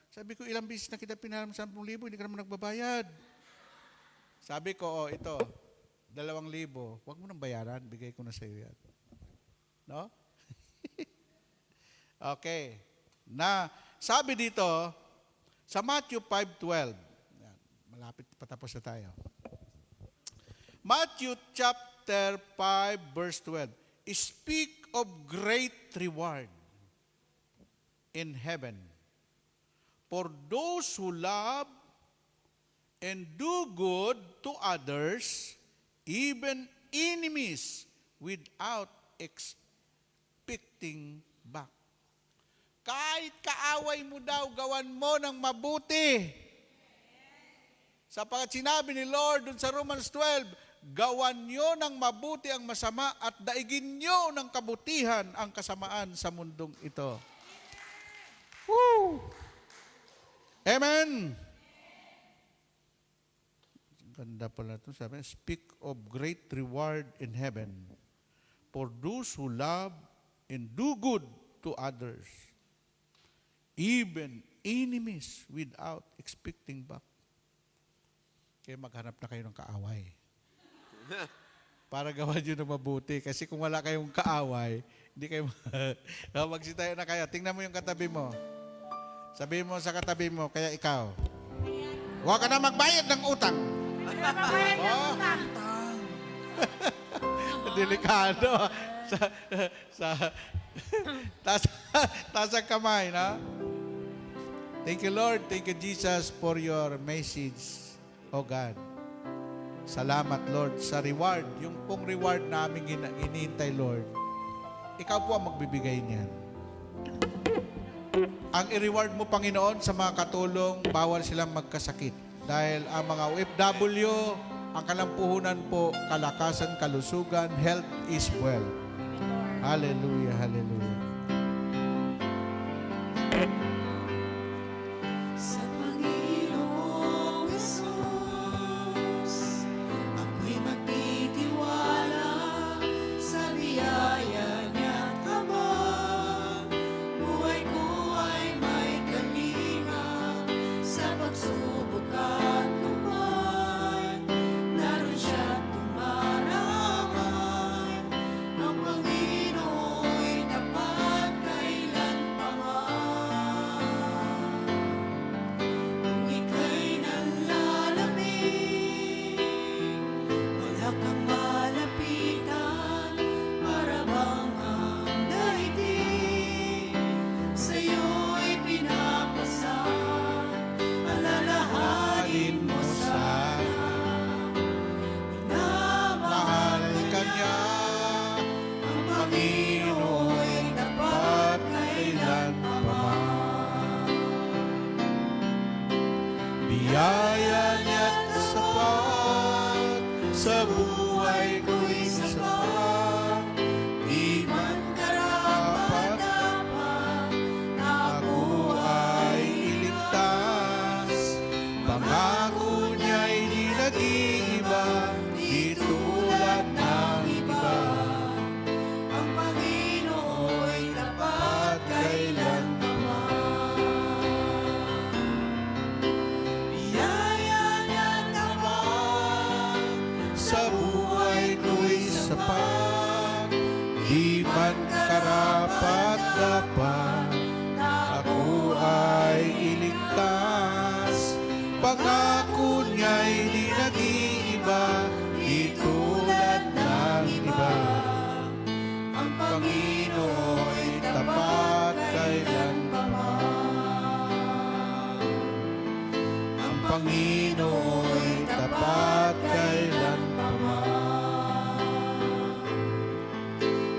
Sabi ko, ilang beses na kita pinahiram ng 10,000, hindi ka naman nagbabayad. Sabi ko, ito, 2,000, huwag mo nang bayaran, bigay ko na sa iyo yan. No? Okay. Na, sabi dito, sa Matthew 5:12, yan, malapit patapos na tayo. Matthew chapter 5, verse 12, speak of great reward in heaven for those who love and do good to others, even enemies, without expecting back. Kahit kaaway mo daw, gawan mo ng mabuti. Sapagat sinabi ni Lord dun sa Romans 12, gawan nyo ng mabuti ang masama at daigin nyo ng kabutihan ang kasamaan sa mundong ito. Woo! Amen! Ganda pala ito. Sabi, speak of great reward in heaven for those who love and do good to others, even enemies, without expecting back. Kaya maghanap na kayo ng kaaway. Para gawa nyo na mabuti. Kasi kung wala kayong kaaway, hindi kayo magsitayo na kayo. Tingnan mo yung katabi mo. Sabihin mo sa katabi mo, kaya ikaw, huwag ka na magbayad ng utang. Oh. Delikado. Taas ang kamay, na? Thank you, Lord. Thank you, Jesus, for your message, oh God. Salamat, Lord, sa reward. Yung pong reward namin hinihintay, Lord. Ikaw po ang magbibigay niyan. Ang i-reward mo, Panginoon, sa mga katulong, bawal silang magkasakit. Dahil ang mga OFW, ang kalampuhunan po, kalakasan, kalusugan, health is well. Hallelujah, hallelujah. Sa Panginoong Jesus, ako'y magtitiwala sa biyaya niya't habang buhay ko ay may kalinga sa pagsubok at luman. Naroon siya't tumaraman, ang Panginoon'y tapat kailanpaman. Kung ika'y nanlalamig, wala kang malapitan, para bang ang daigdig sa'yo'y pinapasan. Alalahanin mo sana, Mahal ka niya, ang Panginoon'y tapat kailanpaman. Biyaya niya't sapat, sa buhay ko'y sapat. Di man karapat-dapat na Ako ay iligtas, pangako niya'y di nag-iiba, di tulad ng iba. ang Panginoon'y tapat kailanpaman. Biyaya niya't tapat Sa buhay tapat, ako ay iligtas. Pangako niya'y di nag-iiba, di tulad ng iba. Ang Panginoo'y tapat kailanman. Ang Panginoo'y tapat kailanman.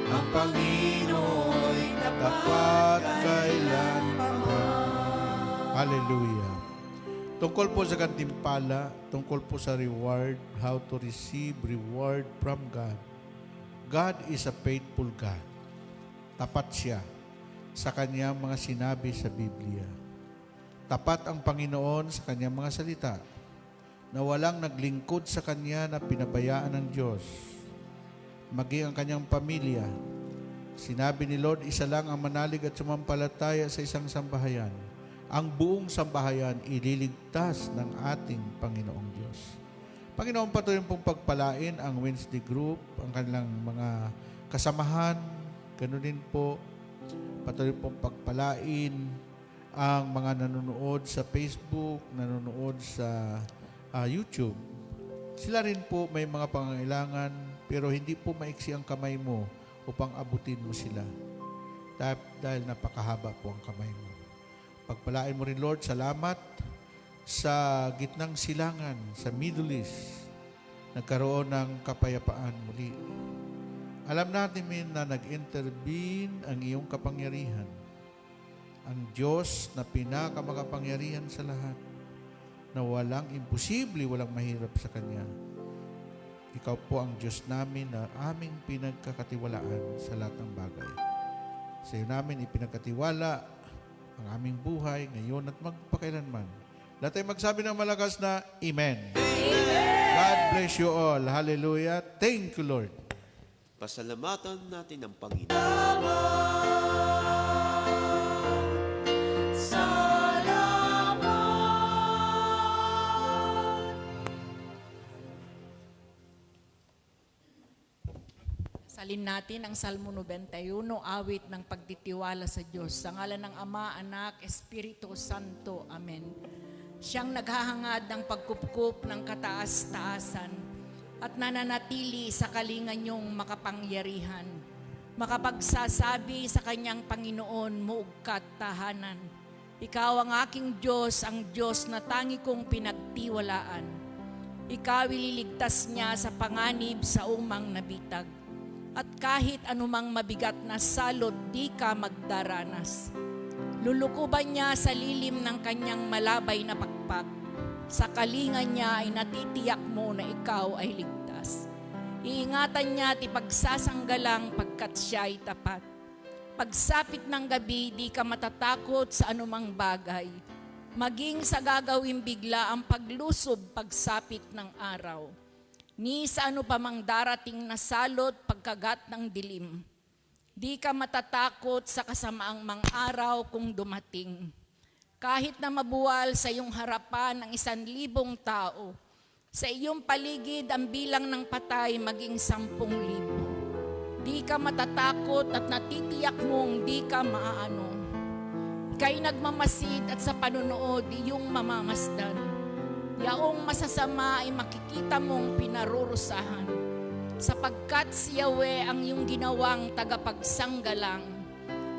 Ang Panginoo'y tapat kailanman. Hallelujah. Tungkol po sa gantimpala, tungkol po sa reward, how to receive reward from God. God is a faithful God. Tapat siya sa kanyang mga sinabi sa Biblia. Tapat ang Panginoon sa kanyang mga salita na walang naglingkod sa kanya na pinabayaan ng Diyos. Maging ang kanyang pamilya. Sinabi ni Lord, isa lang ang manalig at sumampalataya sa isang sambahayan. Ang buong sambahayan ililigtas ng ating Panginoong Diyos. Panginoon, patuloy pong pagpalain ang Wednesday group, ang kanilang mga kasamahan. Ganun din po, patuloy pong pagpalain ang mga nanonood sa Facebook, nanonood sa YouTube. Sila rin po may mga pangangailangan, pero hindi po maiksi ang kamay mo upang abutin mo sila. Dahil napakahaba po ang kamay mo. Pagpalain mo rin, Lord, salamat sa gitnang silangan sa Middle East, nagkaroon ng kapayapaan muli. Alam natin na nag-intervene ang iyong kapangyarihan. Ang Diyos na pinakamakapangyarihan sa lahat, na walang imposible, walang mahirap sa Kanya. Ikaw po ang Diyos namin na aming pinagkakatiwalaan sa lahat ng bagay. Sa iyo namin ipinagkatiwala ang aming buhay ngayon at magpakailanman. Lahat ay magsabi ng malakas na Amen. God bless you all. Hallelujah. Thank you, Lord. Pasalamatan natin ang Panginoon. Salin natin ang Salmo 91, awit ng pagtitiwala sa Diyos. Sa ngalan ng Ama, Anak, Espiritu Santo. Amen. Siyang naghahangad ng pagkupkup ng kataas-taasan at nananatili sa kalingan niyong makapangyarihan. Makapagsasabi sa kanyang Panginoon, muugkat tahanan. Ikaw ang aking Diyos, ang Diyos na tangi kong pinagtiwalaan. Ikaw ililigtas niya sa panganib sa umang nabitag. At kahit anumang mabigat na salot, di ka magdaranas. Lulukuban niya sa lilim ng kanyang malabay na pakpak. Sa kalingan niya ay natitiyak mo na ikaw ay ligtas. Iingatan niya at ipagsasanggalang pagkat siya ay tapat. Pagsapit ng gabi, di ka matatakot sa anumang bagay. Maging sa gagawing bigla ang paglusob pagsapit ng araw. Ni sa ano pa mang darating na salot pagkagat ng dilim. Di ka matatakot sa kasamaang mang araw kung dumating. Kahit na mabuwal sa iyong harapan ang 1,000 tao, sa iyong paligid ang bilang ng patay maging 10,000. Di ka matatakot at natitiyak mong di ka maaano. Ika'y nagmamasid at sa panunood iyong mamamasdan. Yaong masasama ay makikita mong pinarurusahan, sapagkat si Yahweh ang iyong ginawang tagapagsanggalang,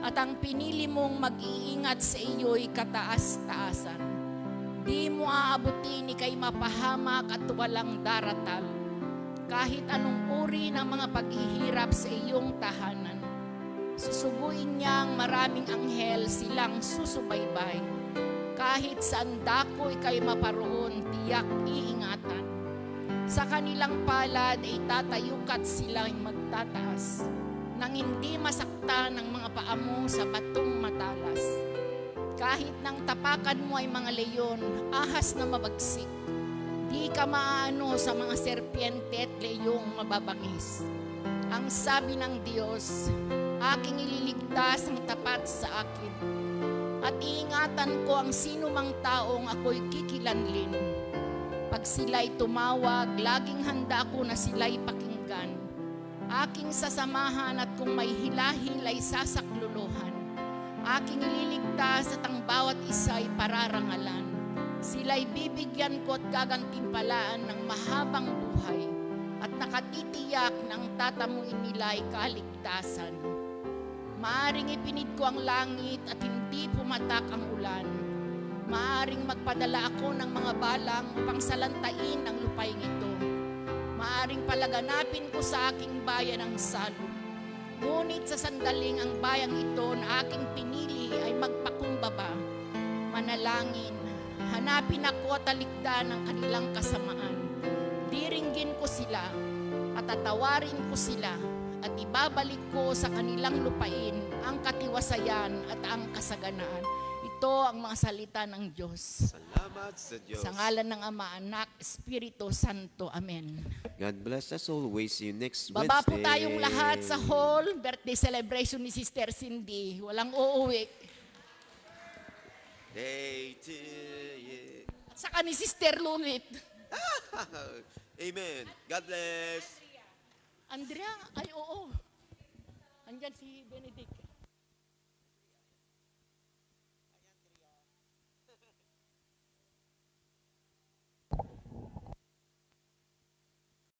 at ang pinili mong mag-iingat sa iyo'y kataas-taasan. Di mo aabutin ika'y mapahamak at walang daratal, kahit anong uri ng mga paghihirap sa iyong tahanan. Susuguin niyang maraming anghel silang susubaybay. Kahit saan dako ika'y maparoon, tiyak iingatan. Sa kanilang palad ay tatayukat silang magtataas, nang hindi masaktan ng mga paa mo sa batong matalas. Kahit nang tapakan mo ay mga leyon, ahas na mabagsik, di ka maaano sa mga serpiente at leyong mababangis. Ang sabi ng Diyos, aking ililigtas ang tapat sa akin. At iingatan ko ang sino mang taong ako'y kikilanlin. Pag sila'y tumawag, laging handa ako na sila'y pakinggan. Aking sasamahan at kung may hilahil ay sasakluluhan. Aking ililigtas at ang bawat isa'y pararangalan. Sila'y bibigyan ko at gagantimpalaan ng mahabang buhay at nakatitiyak na ang tatamuin nila'y kaligtasan. Maaring ipinid ko ang langit at hindi pumatak ang ulan. Maaring magpadala ako ng mga balang upang salantain ang lupaing ito. Maaring palaganapin ko sa aking bayan ang salub. Ngunit sa sandaling ang bayang ito na aking pinili ay magpakumbaba. Manalangin, hanapin ako at talikdan ang kanilang kasamaan. Diringgin ko sila at tatawarin ko sila at ibabalik ko sa kanilang lupain ang katiwasayan at ang kasaganaan. Ito ang mga salita ng Diyos. Salamat sa Diyos. Sa ngalan ng Ama, Anak, Espiritu Santo. Amen. God bless us always. See you next Baba po Wednesday. tayong lahat sa hall. Birthday celebration ni Sister Cindy. Walang uuwi. Day to you. At saka ni Sister Lunit. Amen. God bless. Andrea, ay oo. Andyan si Benedict.